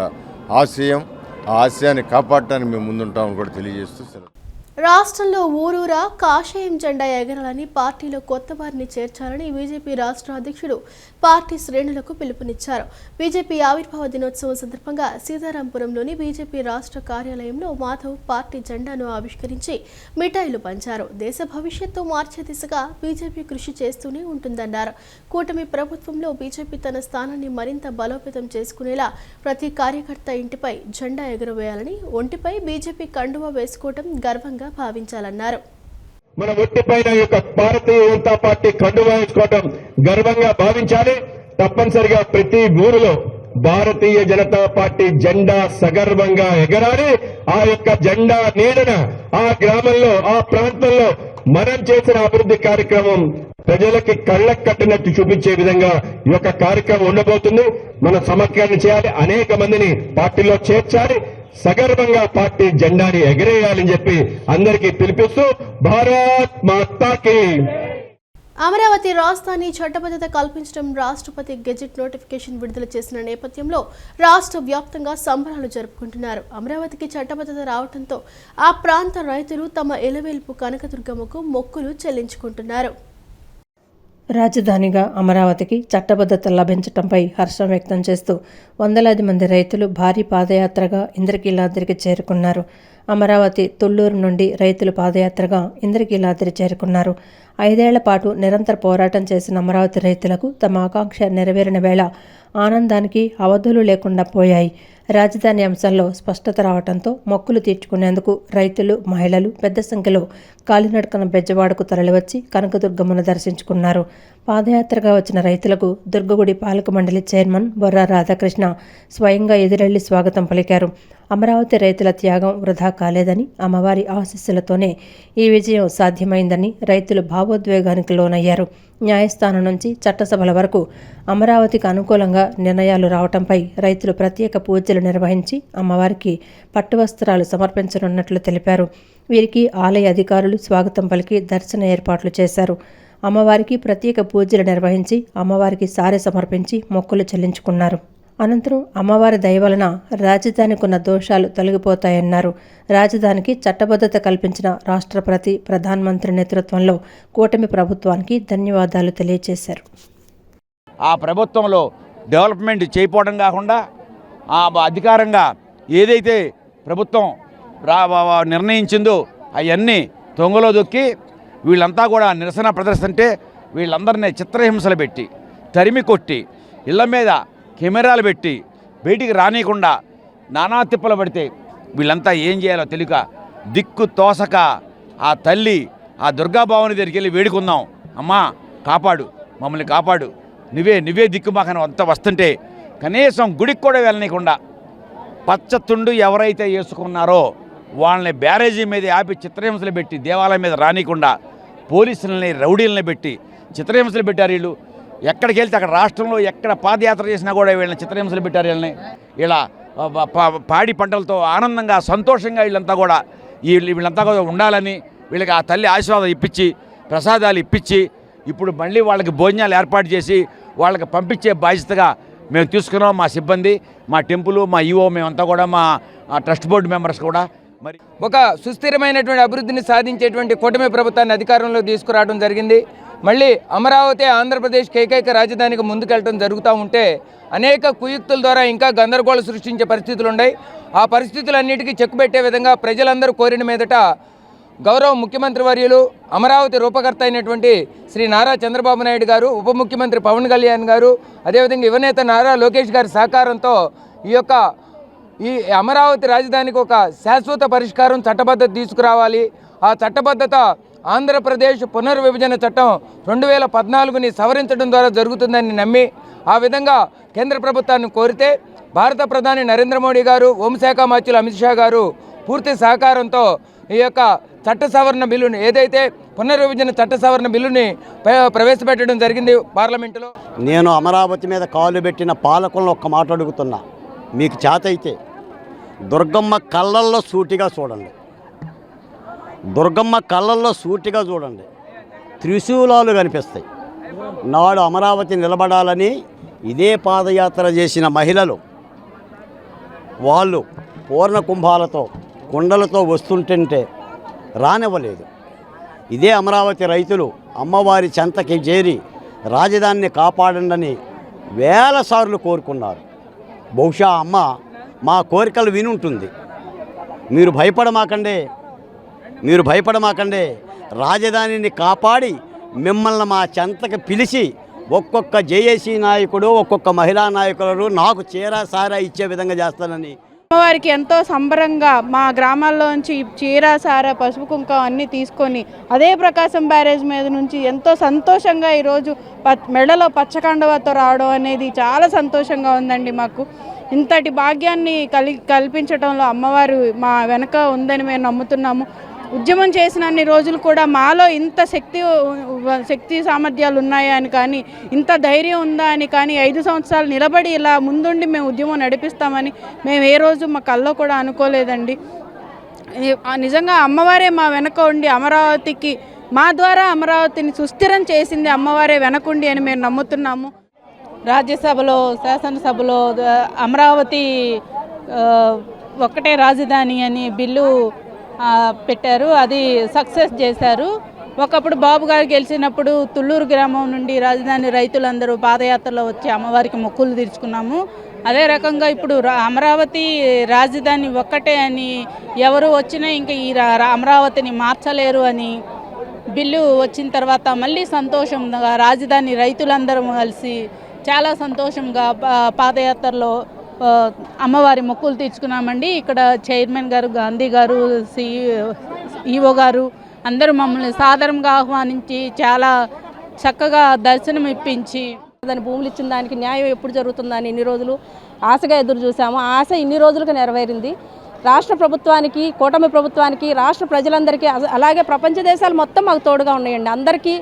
ఆశయం. ఆ ఆశయాన్ని కాపాడటానికి మేము ముందుంటామని కూడా తెలియజేస్తూ సెలవు. రాష్ట్రంలో ఊరూరా కాషాయం జెండా ఎగరాలని పార్టీలో కొత్త వారిని చేర్చాలని బీజేపీ రాష్ట్ర అధ్యక్షుడు పార్టీ శ్రేణులకు పిలుపునిచ్చారు. బీజేపీ ఆవిర్భావ దినోత్సవం సందర్భంగా సీతారాంపురంలోని బీజేపీ రాష్ట్ర కార్యాలయంలో మాధవ్ పార్టీ జెండాను ఆవిష్కరించి మిఠాయిలు పంచారు. దేశ భవిష్యత్తు మార్చే దిశగా బీజేపీ కృషి చేస్తూనే ఉంటుందన్నారు. కూటమి ప్రభుత్వంలో బీజేపీ తన స్థానాన్ని మరింత బలోపేతం చేసుకునేలా ప్రతి కార్యకర్త ఇంటిపై జెండా ఎగురవేయాలని, ఒంటిపై బీజేపీ కండువా వేసుకోవడం గర్వంగా భావించాలన్నారు. మన ఒంటిపైన యొక్క భారతీయ జనతా పార్టీ కండువా వేసుకోవడం గర్వంగా భావించాలి. తప్పనిసరిగా ప్రతి ఊరిలో భారతీయ జనతా పార్టీ జెండా సగర్వంగా ఎగరాలి. ఆ యొక్క జెండా నీడన ఆ గ్రామంలో, ఆ ప్రాంతంలో మనం చేసిన అభివృద్ధి కార్యక్రమం ప్రజలకి కళ్ళకు కట్టినట్టు చూపించే విధంగా ఈ యొక్క కార్యక్రమం ఉండబోతుంది. మనం సమగ్రణ చేయాలి, అనేక మందిని పార్టీలో చేర్చాలి, సగర్వంగా పార్టీ జెండాని ఎగరేయాలని చెప్పి అందరికీ పిలిపిస్తూ భారత్ మాతాకి. అమరావతి రాజధాని చట్టబద్ధత కల్పించడం రాష్ట్రపతి గెజెట్ నోటిఫికేషన్ విడుదల చేసిన నేపథ్యంలో రాష్ట్ర వ్యాప్తంగా సంబరాలు జరుపుకుంటున్నారు. అమరావతికి చట్టబద్ధత రావడంతో ఆ ప్రాంత రైతులు తమ ఎలవేల్పు కనకదుర్గమ్మకు మొక్కులు చెల్లించుకుంటున్నారు. రాజధానిగా అమరావతికి చట్టబద్ధత లభించడంపై హర్షం వ్యక్తం చేస్తూ వందలాది మంది రైతులు భారీ పాదయాత్రగా ఇంద్రకీలాద్రికి చేరుకున్నారు. అమరావతి తుళ్లూరు నుండి రైతులు పాదయాత్రగా ఇంద్రకీలాద్రి చేరుకున్నారు. 5 ఏళ్ల పాటు నిరంతర పోరాటం చేసిన అమరావతి రైతులకు తమ ఆకాంక్ష నెరవేరిన వేళ ఆనందానికి అవధులు లేకుండా పోయాయి. రాజధాని అంశంలో స్పష్టత రావడంతో మొక్కులు తీర్చుకునేందుకు రైతులు, మహిళలు పెద్ద సంఖ్యలో కాలినడకన బెజ్జవాడకు తరలివచ్చి కనకదుర్గమ్మను దర్శించుకున్నారు. పాదయాత్రగా వచ్చిన రైతులకు దుర్గగుడి పాలక మండలి చైర్మన్ బొర్రా రాధాకృష్ణ స్వయంగా ఎదురెళ్లి స్వాగతం పలికారు. అమరావతి రైతుల త్యాగం వృధా కాలేదని, అమ్మవారి ఆశీస్సులతోనే ఈ విజయం సాధ్యమైందని రైతులు భావోద్వేగానికి లోనయ్యారు. న్యాయస్థానం నుంచి చట్టసభల వరకు అమరావతికి అనుకూలంగా నిర్ణయాలు రావడంపై రైతులు ప్రత్యేక పూజలు నిర్వహించి అమ్మవారికి పట్టువస్త్రాలు సమర్పించనున్నట్లు తెలిపారు. వీరికి ఆలయ అధికారులు స్వాగతం పలికి దర్శన ఏర్పాట్లు చేశారు. అమ్మవారికి ప్రత్యేక పూజలు నిర్వహించి అమ్మవారికి సారె సమర్పించి మొక్కులు చెల్లించుకున్నారు. అనంతరం అమ్మవారి దయ వలన రాజధానికున్న దోషాలు తొలగిపోతాయన్నారు. రాజధానికి చట్టబద్ధత కల్పించిన రాష్ట్రపతి, ప్రధానమంత్రి నేతృత్వంలో కూటమి ప్రభుత్వానికి ధన్యవాదాలు తెలియజేశారు. ఆ ప్రభుత్వంలో డెవలప్మెంట్ చేయకపోవడం కాకుండా ఆ అధికారంగా ఏదైతే ప్రభుత్వం నిర్ణయించిందో అవన్నీ తొంగలో దొక్కి వీళ్ళంతా కూడా నిరసన ప్రదర్శింటే వీళ్ళందరినీ చిత్రహింసలు పెట్టి, తరిమి కొట్టి, ఇళ్ల మీద కెమెరాలు పెట్టి బయటికి రానియకుండా నానా తిప్పలు పడితే వీళ్ళంతా ఏం చేయాలో తెలియక దిక్కు తోసక ఆ తల్లి ఆ దుర్గాభావని దగ్గరికి వెళ్ళి వేడుకుందాం, అమ్మా కాపాడు, మమ్మల్ని కాపాడు, నువ్వే దిక్కు మాకని అంత వస్తుంటే కనీసం గుడికి కూడా వెళ్ళనీయకుండా పచ్చతుండు ఎవరైతే వేసుకున్నారో వాళ్ళని బ్యారేజీ మీద ఆపి చిత్రహింసలు పెట్టి దేవాలయం మీద రానియకుండా పోలీసులని, రౌడీలని పెట్టి చిత్రహింసలు పెట్టారు. వీళ్ళు ఎక్కడికి వెళ్తే అక్కడ రాష్ట్రంలో ఎక్కడ పాదయాత్ర చేసినా కూడా వీళ్ళని చిత్రహింసలు పెట్టారు. వీళ్ళని ఇలా పాడి పంటలతో ఆనందంగా సంతోషంగా వీళ్ళంతా కూడా ఉండాలని వీళ్ళకి ఆ తల్లి ఆశీర్వాదం ఇప్పించి ప్రసాదాలు ఇప్పించి ఇప్పుడు మళ్ళీ వాళ్ళకి భోజనాలు ఏర్పాటు చేసి వాళ్ళకి పంపించే బాధ్యతగా మేము తీసుకున్నాం. మా సిబ్బంది, మా టెంపుల్, మా ఈఓ, మేమంతా కూడా మా ట్రస్ట్ బోర్డు మెంబర్స్ కూడా. మరి ఒక సుస్థిరమైనటువంటి అభివృద్ధిని సాధించేటువంటి కూటమి ప్రభుత్వాన్ని అధికారంలో తీసుకురావడం జరిగింది. మళ్ళీ అమరావతి ఆంధ్రప్రదేశ్కి ఏకైక రాజధానికి ముందుకెళ్ళడం జరుగుతూ ఉంటే అనేక కుయుక్తుల ద్వారా ఇంకా గందరగోళం సృష్టించే పరిస్థితులు ఉన్నాయి. ఆ పరిస్థితులన్నిటికీ చెక్ పెట్టే విధంగా ప్రజలందరూ కోరిన మీదట గౌరవ ముఖ్యమంత్రి వర్యులు, అమరావతి రూపకర్త అయినటువంటి శ్రీ నారా చంద్రబాబు నాయుడు గారు, ఉప ముఖ్యమంత్రి పవన్ కళ్యాణ్ గారు, అదేవిధంగా యువనేత నారా లోకేష్ గారి సహకారంతో ఈ అమరావతి రాజధానికి ఒక శాశ్వత పరిష్కారం, చట్టబద్ధత తీసుకురావాలి. ఆ చట్టబద్ధత ఆంధ్రప్రదేశ్ పునర్విభజన చట్టం 2014ని సవరించడం ద్వారా జరుగుతుందని నమ్మి ఆ విధంగా కేంద్ర ప్రభుత్వాన్ని కోరితే భారత ప్రధాని నరేంద్ర మోడీ గారు, హోంశాఖ మంత్రులు అమిత్ షా గారు పూర్తి సహకారంతో ఈ యొక్క చట్ట సవరణ బిల్లుని, ఏదైతే పునర్విభజన చట్ట సవరణ బిల్లుని ప్రవేశపెట్టడం జరిగింది పార్లమెంటులో. నేను అమరావతి మీద కాలు పెట్టిన పాలకులను ఒక్క మాట అడుగుతున్నా, మీకు చేత అయితే దుర్గమ్మ కళ్ళల్లో సూటిగా చూడండి, దుర్గమ్మ కళ్ళల్లో సూటిగా చూడండి, త్రిశూలాలు కనిపిస్తాయి. నాడు అమరావతి నిలబడాలని ఇదే పాదయాత్ర చేసిన మహిళలు వాళ్ళు పూర్ణ కుంభాలతో కుండలతో వస్తుంటే రానివ్వలేదు. ఇదే అమరావతి రైతులు అమ్మవారి చెంతకి చేరి రాజధానిని కాపాడండి వేల సార్లు కోరుకున్నారు. బహుశా అమ్మ మా కోరికలు వినుంటుంది. మీరు భయపడమాకండే, రాజధానిని కాపాడి మిమ్మల్ని మా చెంతకి పిలిచి ఒక్కొక్క జేఏసీ నాయకుడు, ఒక్కొక్క మహిళా నాయకులు నాకు చీర సారా ఇచ్చే విధంగా చేస్తానని అమ్మవారికి ఎంతో సంబరంగా మా గ్రామాల్లోంచి చీర సార పసుపు కుంకుమ అన్నీ తీసుకొని అదే ప్రకాశం బ్యారేజ్ మీద నుంచి ఎంతో సంతోషంగా ఈరోజు మెడలో పచ్చకండవతో రావడం అనేది చాలా సంతోషంగా ఉందండి. మాకు ఇంతటి భాగ్యాన్ని కల్పించడంలో అమ్మవారు మా వెనక ఉందని మేము నమ్ముతున్నాము. ఉద్యమం చేసిన అన్ని రోజులు కూడా మాలో ఇంత శక్తి సామర్థ్యాలు ఉన్నాయా అని కానీ, ఇంత ధైర్యం ఉందా అని కానీ, 5 సంవత్సరాలు నిలబడి ఇలా ముందుండి మేము ఉద్యమం నడిపిస్తామని మేము ఏ రోజు మా కల్లో కూడా అనుకోలేదండి. నిజంగా అమ్మవారే మా వెనక ఉండి అమరావతికి మా ద్వారా అమరావతిని సుస్థిరం చేసింది అమ్మవారే వెనకుండి అని మేము నమ్ముతున్నాము. రాజ్యసభలో, శాసనసభలో అమరావతి ఒక్కటే రాజధాని అని బిల్లు పెట్టారు. అది సక్సెస్ చేశారు. ఒకప్పుడు బాబు గారు గెలిచినప్పుడు తుళ్ళూరు గ్రామం నుండి రాజధాని రైతులందరూ పాదయాత్రలో వచ్చి అమ్మవారికి మొక్కులు తీర్చుకున్నాము. అదే రకంగా ఇప్పుడు అమరావతి రాజధాని ఒక్కటే అని ఎవరు వచ్చినా ఇంకా ఈ అమరావతిని మార్చలేరు అని బిల్లు వచ్చిన తర్వాత మళ్ళీ సంతోషంగా రాజధాని రైతులందరూ కలిసి చాలా సంతోషంగా పాదయాత్రలో అమ్మవారి మొక్కులు తీర్చుకున్నామండి. ఇక్కడ చైర్మన్ గారు, గాంధీ గారు, ఈఓ గారు అందరూ మమ్మల్ని సాదరంగా ఆహ్వానించి చాలా చక్కగా దర్శనం ఇప్పించి దాని భూములు ఇచ్చిన దానికి న్యాయం ఎప్పుడు జరుగుతుందని ఇన్ని రోజులు ఆశగా ఎదురు చూసాము. ఆశ ఇన్ని రోజులుగా నెరవేరింది. రాష్ట్ర ప్రభుత్వానికి, కూటమి ప్రభుత్వానికి, రాష్ట్ర ప్రజలందరికీ, అలాగే ప్రపంచ దేశాలు మొత్తం మాకు తోడుగా ఉన్నాయండి. అందరికీ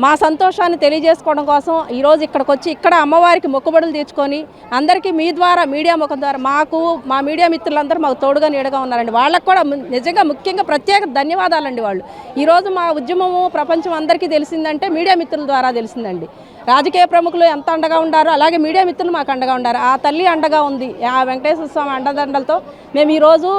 మా సంతోషాన్ని తెలియజేసుకోవడం కోసం ఈరోజు ఇక్కడికి వచ్చి ఇక్కడ అమ్మవారికి మొక్కుబడులు తీర్చుకొని అందరికీ మీ ద్వారా, మీడియా ముఖం ద్వారా మాకు, మా మీడియా మిత్రులందరూ మాకు తోడుగా నీడగా ఉన్నారండి. వాళ్ళకు కూడా నిజంగా ముఖ్యంగా ప్రత్యేక ధన్యవాదాలండి. వాళ్ళు ఈరోజు మా ఉద్యమము ప్రపంచం అందరికీ తెలిసిందంటే మీడియా మిత్రుల ద్వారా తెలిసిందండి. రాజకీయ ప్రముఖులు ఎంత అండగా ఉండారో అలాగే మీడియా మిత్రులు మాకు అండగా ఉండారు. ఆ తల్లి అండగా ఉంది. ఆ వెంకటేశ్వర స్వామి అండదండలతో మేము ఈరోజు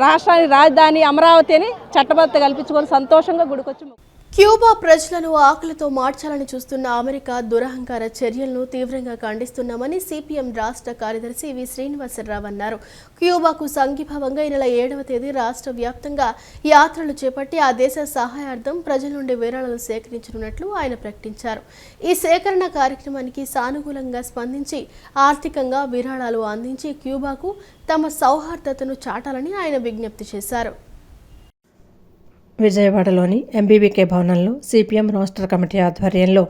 రాష్ట్రానికి రాజధాని అమరావతి అని చట్టబద్ధత కల్పించుకొని సంతోషంగా గుడికొచ్చి క్యూబా ప్రజలను ఆకలితో మార్చాలని చూస్తున్న అమెరికా దురహంకార చర్యలను తీవ్రంగా ఖండిస్తున్నామని సిపిఎం రాష్ట్ర కార్యదర్శి వి శ్రీనివాసరావు అన్నారు. క్యూబాకు సంఘీభావంగా ఈ నెల 7వ తేదీ రాష్ట్ర వ్యాప్తంగా యాత్రలు చేపట్టి ఆ దేశ సహాయార్థం ప్రజల నుండి విరాళాలు సేకరించనున్నట్లు ఆయన ప్రకటించారు. ఈ సేకరణ కార్యక్రమానికి సానుకూలంగా స్పందించి ఆర్థికంగా విరాళాలు అందించి క్యూబాకు తమ సౌహార్దతను చాటాలని ఆయన విజ్ఞప్తి చేశారు. విజయవాడలోని ఎంబీబీకే భవనంలో సిపిఎం రాష్ట్ర కమిటీ ఆధ్వర్యంలో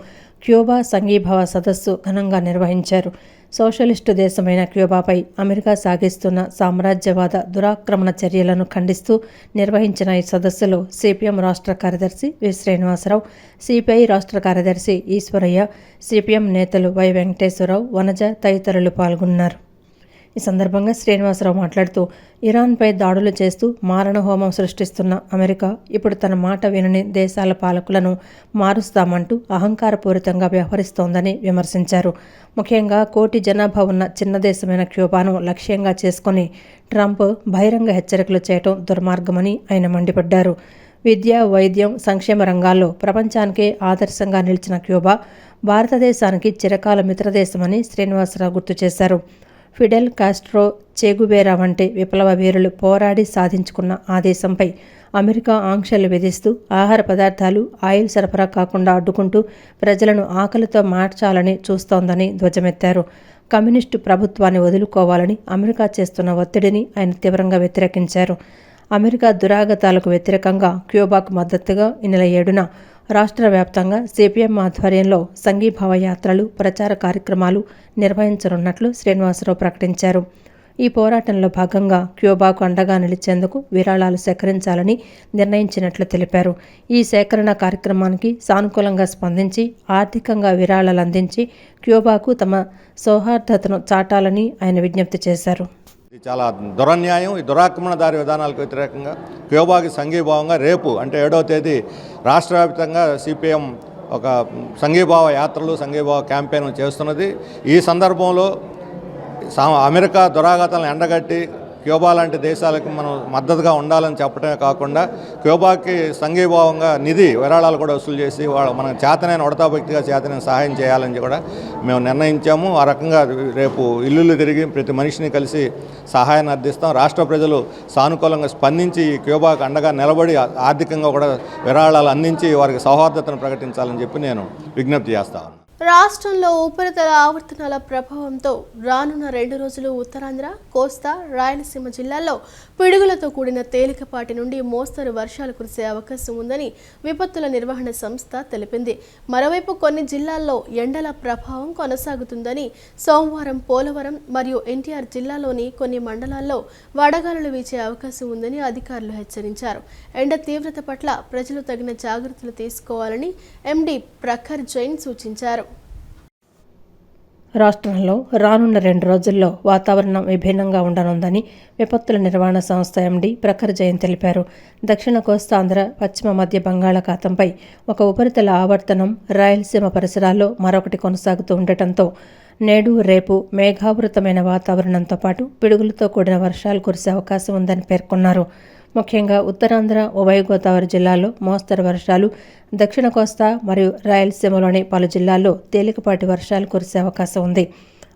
క్యూబా సంఘీభావ సదస్సు ఘనంగా నిర్వహించారు. సోషలిస్టు దేశమైన క్యూబాపై అమెరికా సాగిస్తున్న సామ్రాజ్యవాద దురాక్రమణ చర్యలను ఖండిస్తూ నిర్వహించిన ఈ సదస్సులో సిపిఎం రాష్ట్ర కార్యదర్శి వి శ్రీనివాసరావు, సిపిఐ రాష్ట్ర కార్యదర్శి ఈశ్వరయ్య, సిపిఎం నేతలు వై వెంకటేశ్వరరావు, వనజ తదితరులు పాల్గొన్నారు. ఈ సందర్భంగా శ్రీనివాసరావు మాట్లాడుతూ ఇరాన్పై దాడులు చేస్తూ మారణహోమం సృష్టిస్తున్న అమెరికా ఇప్పుడు తన మాట వినని దేశాల పాలకులను మారుస్తామంటూ అహంకారపూరితంగా వ్యవహరిస్తోందని విమర్శించారు. ముఖ్యంగా 1 కోటి జనాభా ఉన్న చిన్న దేశమైన క్యూబాను లక్ష్యంగా చేసుకుని ట్రంప్ బహిరంగ హెచ్చరికలు చేయడం దుర్మార్గమని ఆయన మండిపడ్డారు. విద్య, వైద్యం, సంక్షేమ రంగాల్లో ప్రపంచానికే ఆదర్శంగా నిలిచిన క్యూబా భారతదేశానికి చిరకాల మిత్రదేశమని శ్రీనివాసరావు గుర్తు చేశారు. ఫిడెల్ కాస్ట్రో, చెగువేరా వంటి విప్లవ వీరులు పోరాడి సాధించుకున్న ఆ దేశంపై అమెరికా ఆంక్షలు విధిస్తూ ఆహార పదార్థాలు, ఆయిల్ సరఫరా కాకుండా అడ్డుకుంటూ ప్రజలను ఆకలితో మార్చాలని చూస్తోందని ధ్వజమెత్తారు. కమ్యూనిస్టు ప్రభుత్వాన్ని వదులుకోవాలని అమెరికా చేస్తున్న ఒత్తిడిని ఆయన తీవ్రంగా వ్యతిరేకించారు. అమెరికా దురాగతాలకు వ్యతిరేకంగా క్యూబాకు మద్దతుగా ఈ నెల 7న రాష్ట్ర వ్యాప్తంగా సిపిఎం ఆధ్వర్యంలో సంఘీభావ యాత్రలు, ప్రచార కార్యక్రమాలు నిర్వహించనున్నట్లు శ్రీనివాసరావు ప్రకటించారు. ఈ పోరాటంలో భాగంగా క్యూబాకు అండగా నిలిచేందుకు విరాళాలు సేకరించాలని నిర్ణయించినట్లు తెలిపారు. ఈ సేకరణ కార్యక్రమానికి సానుకూలంగా స్పందించి ఆర్థికంగా విరాళాలు అందించి క్యూబాకు తమ సౌహార్దతను చాటాలని ఆయన విజ్ఞప్తి చేశారు. ఇది చాలా దురన్యాయం. ఈ దురాక్రమణదారి విధానాలకు వ్యతిరేకంగా క్యూబాకి సంఘీభావంగా రేపు అంటే 7వ తేదీ రాష్ట్ర వ్యాప్తంగా సిపిఎం ఒక సంఘీభావ యాత్రలు, సంఘీభావ క్యాంపెయిన్ చేస్తున్నది. ఈ సందర్భంలో అమెరికా దురాఘాతాలను ఎండగట్టి క్యూబా లాంటి దేశాలకు మనం మద్దతుగా ఉండాలని చెప్పడమే కాకుండా క్యూబాకి సంఘీభావంగా నిధి విరాళాలు కూడా వసూలు చేసి మనం చేతనైన ఉడతా వ్యక్తిగా చేతనైన సహాయం చేయాలని కూడా మేము నిర్ణయించాము. ఆ రకంగా రేపు ఇల్లులు తిరిగి ప్రతి మనిషిని కలిసి సహాయాన్ని అందిస్తాం. రాష్ట్ర ప్రజలు సానుకూలంగా స్పందించి క్యూబాకు అండగా నిలబడి ఆర్థికంగా కూడా విరాళాలు అందించి వారికి సౌహార్దతను ప్రకటించాలని చెప్పి నేను విజ్ఞప్తి చేస్తాను. రాష్ట్రంలో ఉపరితల ఆవర్తనాల ప్రభావంతో రానున్న 2 రోజులు ఉత్తరాంధ్ర, కోస్తా, రాయలసీమ జిల్లాల్లో పిడుగులతో కూడిన తేలికపాటి నుండి మోస్తరు వర్షాలు కురిసే అవకాశం ఉందని విపత్తుల నిర్వహణ సంస్థ తెలిపింది. మరోవైపు కొన్ని జిల్లాల్లో ఎండల ప్రభావం కొనసాగుతుందని సోమవారం పోలవరం మరియు ఎన్టీఆర్ జిల్లాలోని కొన్ని మండలాల్లో వడగాలులు వీచే అవకాశం ఉందని అధికారులు హెచ్చరించారు. ఎండ తీవ్రత పట్ల ప్రజలు తగిన జాగ్రత్తలు తీసుకోవాలని ఎండీ ప్రఖర్ జైన్ సూచించారు. రాష్ట్రంలో రానున్న 2 రోజుల్లో వాతావరణం విభిన్నంగా ఉండనుందని విపత్తుల నిర్వహణ సంస్థ ఎండీ ప్రఖర్ జైన్ తెలిపారు. దక్షిణ కోస్తాంధ్ర, పశ్చిమ మధ్య బంగాళాఖాతంపై ఒక ఉపరితల ఆవర్తనం రాయలసీమ పరిసరాల్లో మరొకటి కొనసాగుతూ ఉండటంతో నేడు రేపు మేఘావృతమైన వాతావరణంతో పాటు పిడుగులతో కూడిన వర్షాలు కురిసే అవకాశం ఉందని పేర్కొన్నారు. ముఖ్యంగా ఉత్తరాంధ్ర, ఉభయ గోదావరి జిల్లాల్లో మోస్తరు వర్షాలు, దక్షిణ కోస్తా మరియు రాయలసీమలోని పలు జిల్లాల్లో తేలికపాటి వర్షాలు కురిసే అవకాశం ఉంది.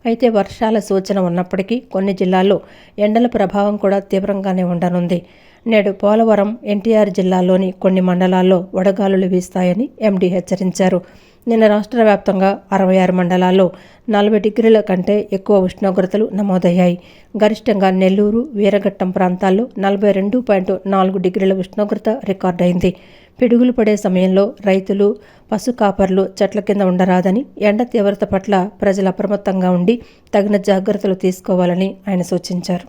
అయితే వర్షాల సూచన ఉన్నప్పటికీ కొన్ని జిల్లాల్లో ఎండల ప్రభావం కూడా తీవ్రంగానే ఉండనుంది. నేడు పోలవరం, ఎన్టీఆర్ జిల్లాల్లోని కొన్ని మండలాల్లో వడగాలులు వీస్తాయని ఎండీ హెచ్చరించారు. నిన్న రాష్ట్ర వ్యాప్తంగా 66 మండలాల్లో 40 డిగ్రీల కంటే ఎక్కువ ఉష్ణోగ్రతలు నమోదయ్యాయి. గరిష్టంగా నెల్లూరు, వీరఘట్టం ప్రాంతాల్లో 42.4 డిగ్రీల ఉష్ణోగ్రత రికార్డైంది. పిడుగులు పడే సమయంలో రైతులు, పశు కాపర్లు చెట్ల కింద ఉండరాదని, ఎండ తీవ్రత పట్ల ప్రజలు అప్రమత్తంగా ఉండి తగిన జాగ్రత్తలు తీసుకోవాలని ఆయన సూచించారు.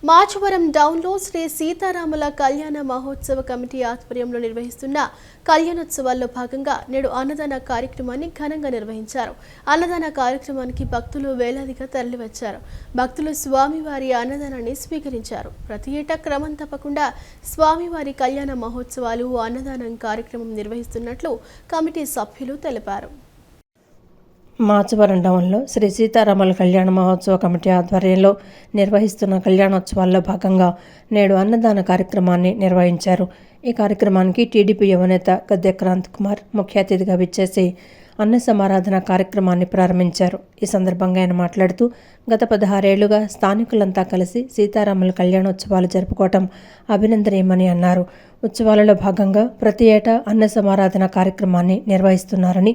మాచవరం డౌన్లో శ్రీ సీతారాముల కళ్యాణ మహోత్సవ కమిటీ ఆధ్వర్యంలో నిర్వహిస్తున్న కళ్యాణోత్సవాల్లో భాగంగా నేడు అన్నదాన కార్యక్రమాన్ని ఘనంగా నిర్వహించారు. అన్నదాన కార్యక్రమానికి భక్తులు వేలాదిగా తరలివచ్చారు. భక్తులు స్వామివారి అన్నదానాన్ని స్వీకరించారు. ప్రతి ఏటా క్రమం తప్పకుండా స్వామివారి కళ్యాణ మహోత్సవాలు, అన్నదానం కార్యక్రమం నిర్వహిస్తున్నట్లు కమిటీ సభ్యులు తెలిపారు. మాచవరం డౌన్లో శ్రీ సీతారాముల కళ్యాణ మహోత్సవ కమిటీ ఆధ్వర్యంలో నిర్వహిస్తున్న కళ్యాణోత్సవాల్లో భాగంగా నేడు అన్నదాన కార్యక్రమాన్ని నిర్వహించారు. ఈ కార్యక్రమానికి టీడీపీ యువనేత గద్దె క్రాంత్ కుమార్ ముఖ్య అతిథిగా విచ్చేసి అన్న సమారాధన కార్యక్రమాన్ని ప్రారంభించారు. ఈ సందర్భంగా ఆయన మాట్లాడుతూ గత 16 ఏళ్లుగా స్థానికులంతా కలిసి సీతారాముల కళ్యాణోత్సవాలు జరుపుకోవటం అభినందనీయమని అన్నారు. ఉత్సవాలలో భాగంగా ప్రతి ఏటా అన్న సమారాధన కార్యక్రమాన్ని నిర్వహిస్తున్నారని,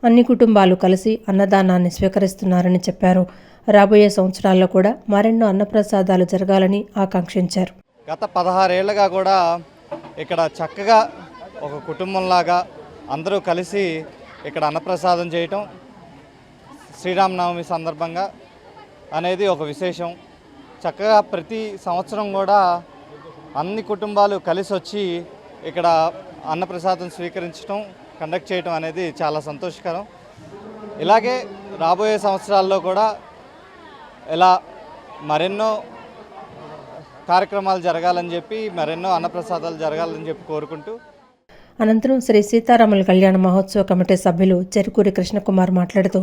అన్ని కుటుంబాలు కలిసి అన్నదానాన్ని స్వీకరిస్తున్నారని చెప్పారు. రాబోయే సంవత్సరాల్లో కూడా మరెన్నో అన్నప్రసాదాలు జరగాలని ఆకాంక్షించారు. గత 16 ఏళ్లుగా కూడా ఇక్కడ చక్కగా ఒక కుటుంబంలాగా అందరూ కలిసి ఇక్కడ అన్నప్రసాదం చేయటం శ్రీరామనవమి సందర్భంగా అనేది ఒక విశేషం. చక్కగా ప్రతి సంవత్సరం కూడా అన్ని కుటుంబాలు కలిసి వచ్చి ఇక్కడ అన్నప్రసాదం స్వీకరించడం, కండక్ట్ చేయడం అనేది చాలా సంతోషకరం. ఇలాగే రాబోయే సంవత్సరాల్లో కూడా ఇలా మరెన్నో కార్యక్రమాలు జరగాలని చెప్పి, మరెన్నో అన్నప్రసాదాలు జరగాలని చెప్పి కోరుకుంటూ అనంతరం శ్రీ సీతారాముల కళ్యాణ మహోత్సవ కమిటీ సభ్యులు చెరుకూరి కృష్ణకుమార్ మాట్లాడుతూ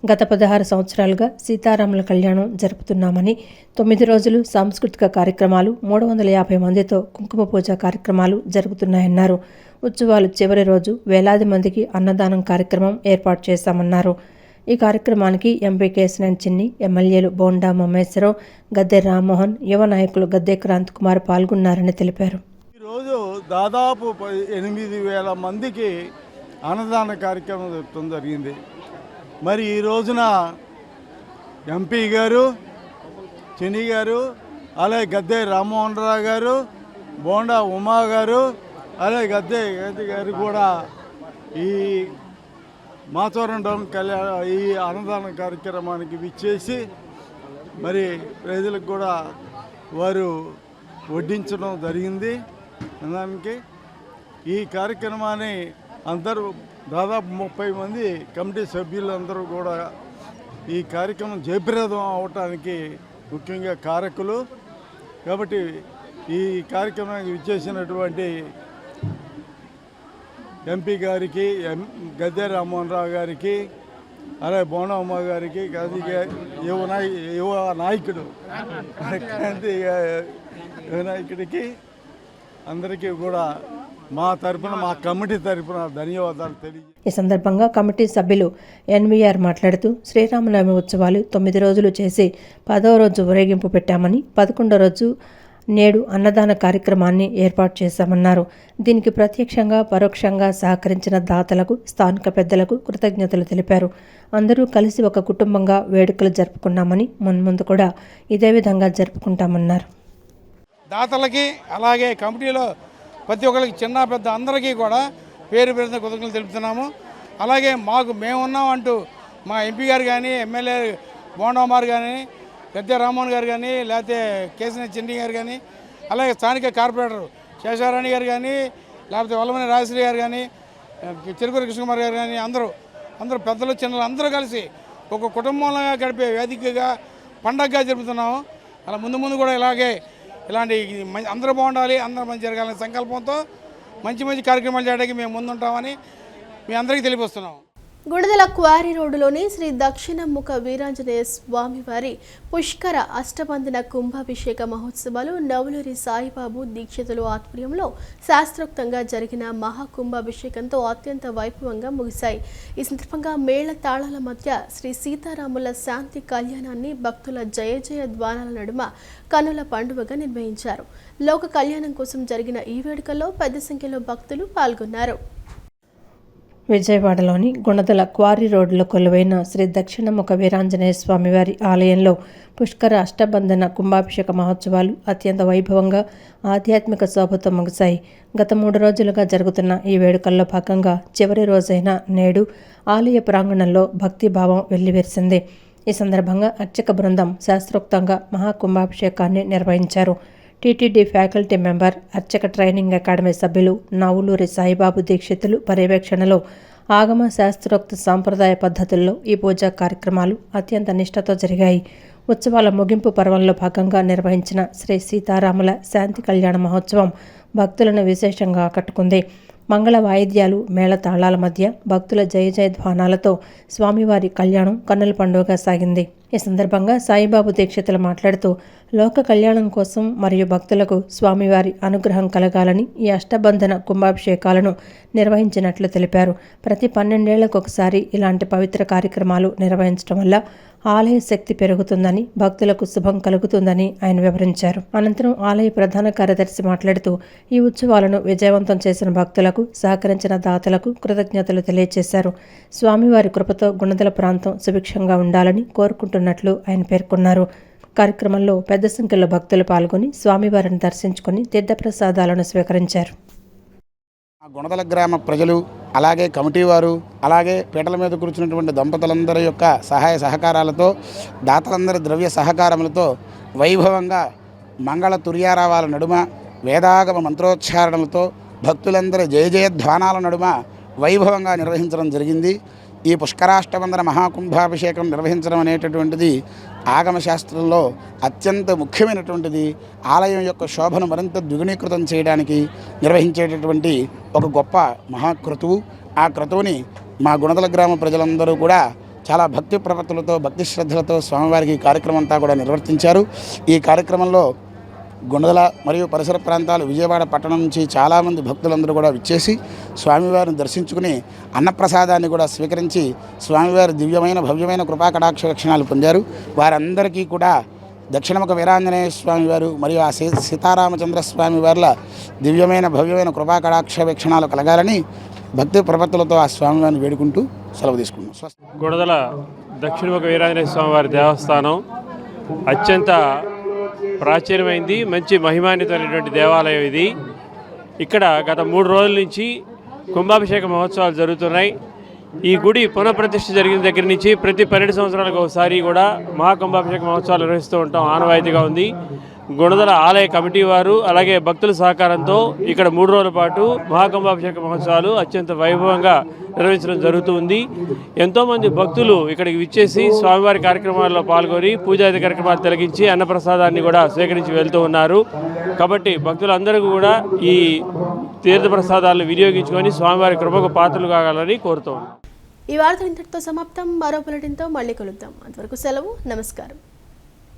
గత 16 సంవత్సరాలుగా సీతారాముల కళ్యాణం జరుపుతున్నామని, 9 రోజులు సాంస్కృతిక కార్యక్రమాలు, 350 మందితో కుంకుమ పూజ కార్యక్రమాలు జరుగుతున్నాయన్నారు. ఉత్సవాలు చివరి రోజు వేలాది మందికి అన్నదానం కార్యక్రమం ఏర్పాటు చేశామన్నారు. ఈ కార్యక్రమానికి ఎంపీ కేశినేని చిన్ని, ఎమ్మెల్యేలు బోండా మమ్మేశ్వరరావు, గద్దె రామ్మోహన్, యువ నాయకులు గద్దె క్రాంత్ కుమార్ పాల్గొన్నారని తెలిపారు. ఈరోజు దాదాపు 8,000 మందికి అన్నదాన కార్యక్రమం జరపడం జరిగింది. మరి ఈ రోజున ఎంపీ గారు, చిన్ని గారు, అలాగే గద్దె రామ్మోహన్ రావు గారు, బోండా ఉమా గారు, అలాగే గద్దె గారు కూడా ఈ మాచవరం డౌన్ ఈ అన్నదాన కార్యక్రమానికి విచ్చేసి మరి ప్రజలకు కూడా వారు వడ్డించడం జరిగింది. దానికి ఈ కార్యక్రమాన్ని అందరూ దాదాపు 30 మంది కమిటీ సభ్యులందరూ కూడా ఈ కార్యక్రమం జయప్రదం అవటానికి ముఖ్యంగా కారకులు. కాబట్టి ఈ కార్యక్రమానికి విచ్చేసినటువంటి ఎంపీ గారికి, గద్దె రామ్మోహన్ రావు గారికి, అలాగే బోనమ్మ గారికి యువ నాయకుడు యువ నాయకుడికి అందరికీ కూడా మా తరపున, మా కమిటీ తరపున ధన్యవాదాలు ఈ సందర్భంగా కమిటీ సభ్యులు ఎన్వీఆర్ మాట్లాడుతూ శ్రీరామనవమి ఉత్సవాలు 9 రోజులు చేసి 10వ రోజు ఊరేగింపు పెట్టామని 11వ రోజు నేడు అన్నదాన కార్యక్రమాన్ని ఏర్పాటు చేశామన్నారు. దీనికి ప్రత్యక్షంగా పరోక్షంగా సహకరించిన దాతలకు, స్థానిక పెద్దలకు కృతజ్ఞతలు తెలిపారు. అందరూ కలిసి ఒక కుటుంబంగా వేడుకలు జరుపుకున్నామని మున్ముందు కూడా ఇదే విధంగా జరుపుకుంటామన్నారు. దాతలకి అలాగే కమిటీలో ప్రతి ఒక్కరికి చిన్న పెద్ద అందరికీ కూడా పేరు పేరున కృతజ్ఞతలు తెలుపుతున్నాము. అలాగే మేమున్నాం అంటూ మా ఎంపీ గారు కానీ, ఎమ్మెల్యే బోండమార్ కానీ, పెద్ద రామ్మోహన్ గారు కానీ, లేకపోతే కేసీఆర్ చిన్ని గారు కానీ, అలాగే స్థానిక కార్పొరేటర్ శేషారాణి గారు కానీ, లేకపోతే వల్లమని రాజశ్రీ గారు కానీ, చిరుకూరి కృష్ణకుమార్ గారు కానీ, అందరూ పెద్దలు చిన్నలు అందరూ కలిసి ఒక కుటుంబంలో గడిపే వేదికగా పండగగా జరుపుతున్నాము. అలా ముందు కూడా ఇలాంటి అందరూ బాగుండాలి, అందరూ మంచి జరగాలనే సంకల్పంతో మంచి కార్యక్రమాలు చేయడానికి మేము ముందుంటామని మీ అందరికీ తెలియపరుస్తున్నాం. గుణదల క్వారీ రోడ్డులోని శ్రీ దక్షిణముఖ వీరాంజనేయ స్వామివారి పుష్కర అష్టబంధన కుంభాభిషేక మహోత్సవాలు నవలూరి సాయిబాబు దీక్షితులు ఆధ్వర్యంలో శాస్త్రోక్తంగా జరిగిన మహాకుంభాభిషేకంతో అత్యంత వైభవంగా ముగిశాయి. ఈ సందర్భంగా మేళ తాళాల మధ్య శ్రీ సీతారాముల శాంతి కళ్యాణాన్ని భక్తుల జయ జయ ద్వారాల నడుమ కన్నుల పండుగగా నిర్వహించారు. లోక కళ్యాణం కోసం జరిగిన ఈ వేడుకల్లో పెద్ద సంఖ్యలో భక్తులు పాల్గొన్నారు. విజయవాడలోని గుణదల క్వారీ రోడ్లో కొలువైన శ్రీ దక్షిణముఖ వీరాంజనేయ స్వామివారి ఆలయంలో పుష్కర అష్టబంధన కుంభాభిషేక మహోత్సవాలు అత్యంత వైభవంగా ఆధ్యాత్మిక శోభతో ముగిశాయి. గత 3 రోజులుగా జరుగుతున్న ఈ వేడుకల్లో భాగంగా చివరి రోజైన నేడు ఆలయ ప్రాంగణంలో భక్తిభావం వెల్లివిరిసింది. ఈ సందర్భంగా అర్చక బృందం శాస్త్రోక్తంగా మహాకుంభాభిషేకాన్ని నిర్వహించారు. టీటీడీ ఫ్యాకల్టీ మెంబర్, అర్చక ట్రైనింగ్ అకాడమీ సభ్యులు నవలూరి సాయిబాబు దీక్షితులు పర్యవేక్షణలో ఆగమ శాస్త్రోక్త సాంప్రదాయ పద్ధతుల్లో ఈ పూజా కార్యక్రమాలు అత్యంత నిష్ఠతో జరిగాయి. ఉత్సవాల ముగింపు పర్వంలో భాగంగా నిర్వహించిన శ్రీ సీతారాముల శాంతి కళ్యాణ మహోత్సవం భక్తులను విశేషంగా ఆకట్టుకుంది. మంగళ వాయిద్యాలు, మేళ తాళాల మధ్య భక్తుల జయ జయధ్వానాలతో స్వామివారి కళ్యాణం కన్నుల పండుగగా సాగింది. ఈ సందర్భంగా సాయిబాబు దీక్షితులు మాట్లాడుతూ లోక కళ్యాణం కోసం మరియు భక్తులకు స్వామివారి అనుగ్రహం కలగాలని ఈ అష్టబంధన కుంభాభిషేకాలను నిర్వహించినట్లు తెలిపారు. ప్రతి 12 ఏళ్లకు ఒకసారి ఇలాంటి పవిత్ర కార్యక్రమాలు నిర్వహించడం వల్ల ఆలయ శక్తి పెరుగుతుందని, భక్తులకు శుభం కలుగుతుందని ఆయన వివరించారు. అనంతరం ఆలయ ప్రధాన కార్యదర్శి మాట్లాడుతూ ఈ ఉత్సవాలను విజయవంతం చేసిన భక్తులకు, సహకరించిన దాతలకు కృతజ్ఞతలు తెలియజేశారు. స్వామివారి కృపతో గుణదల ప్రాంతం సుభిక్షంగా ఉండాలని కోరుకుంటున్నట్లు ఆయన పేర్కొన్నారు. కార్యక్రమంలో పెద్ద సంఖ్యలో భక్తులు పాల్గొని స్వామివారిని దర్శించుకుని తీర్థప్రసాదాలను స్వీకరించారు. గుణదల గ్రామ ప్రజలు, అలాగే కమిటీ వారు, అలాగే పీటల మీద కూర్చున్నటువంటి దంపతులందరి యొక్క సహాయ సహకారాలతో, దాతలందరి ద్రవ్య సహకారములతో వైభవంగా మంగళ తుర్యారావాల నడుమ, వేదాగమ మంత్రోచ్చారణలతో, భక్తులందరి జయ జయధ్వానాల నడుమ వైభవంగా నిర్వహించడం జరిగింది. ఈ పుష్కరాష్టబంధన మహాకుంభాభిషేకం నిర్వహించడం అనేటటువంటిది ఆగమశాస్త్రంలో అత్యంత ముఖ్యమైనటువంటిది. ఆలయం యొక్క శోభను మరింత ద్విగుణీకృతం చేయడానికి నిర్వహించేటటువంటి ఒక గొప్ప మహాక్రతువు. ఆ క్రతువుని మా గుణదల గ్రామ ప్రజలందరూ కూడా చాలా భక్తి ప్రపత్తులతో, భక్తి శ్రద్ధలతో స్వామివారికి ఈ కార్యక్రమం అంతా కూడా నిర్వర్తించారు. ఈ కార్యక్రమంలో గుణదల మరియు పరిసర ప్రాంతాలు, విజయవాడ పట్టణం నుంచి చాలామంది భక్తులందరూ కూడా విచ్చేసి స్వామివారిని దర్శించుకుని అన్నప్రసాదాన్ని కూడా స్వీకరించి స్వామివారి దివ్యమైన భవ్యమైన కృపాకటాక్ష లక్షణాలు పొందారు. వారందరికీ కూడా దక్షిణముఖ వీరాంజనేయ స్వామివారు మరియు ఆ సీతారామచంద్ర స్వామి వార్ల దివ్యమైన భవ్యమైన కృపాకటాక్ష వీక్షణాలు కలగాలని భక్తి ప్రపత్తులతో ఆ స్వామివారిని వేడుకుంటూ సెలవు తీసుకున్నాం. గుణదల దక్షిణముఖ వీరాంజనేయ స్వామివారి దేవస్థానం అత్యంత ప్రాచీనమైంది, మంచి మహిమాన్వితమైనటువంటి దేవాలయం ఇది. ఇక్కడ గత 3 రోజుల నుంచి కుంభాభిషేక మహోత్సవాలు జరుగుతున్నాయి. ఈ గుడి పునఃప్రతిష్ఠ జరిగిన దగ్గర నుంచి ప్రతి 12 సంవత్సరాలకు ఒకసారి కూడా మహాకుంభాభిషేక మహోత్సవాలు నిర్వహిస్తూ ఉంటాం, ఆనవాయితీగా ఉంది. గుణదల ఆలయ కమిటీ వారు అలాగే భక్తుల సహకారంతో ఇక్కడ 3 రోజుల పాటు మహాకుంభాభిషేక మహోత్సవాలు అత్యంత వైభవంగా నిర్వహించడం జరుగుతుంది. ఎంతోమంది భక్తులు ఇక్కడికి విచ్చేసి స్వామివారి కార్యక్రమాల్లో పాల్గొని పూజాది కార్యక్రమాలు తిలకించి అన్నప్రసాదాన్ని కూడా స్వీకరించి వెళ్తూ ఉన్నారు. కాబట్టి భక్తులందరూ కూడా ఈ తీర్థప్రసాదాలను వినియోగించుకొని స్వామివారి కృపకు పాత్రలు కావాలని కోరుతూ ఉన్నారు. ఈ వార్త ఇంతటితో సమాప్తం. మరో బులెటిన్తో మళ్ళీ కలుద్దాం. అంతవరకు సెలవు. నమస్కారం.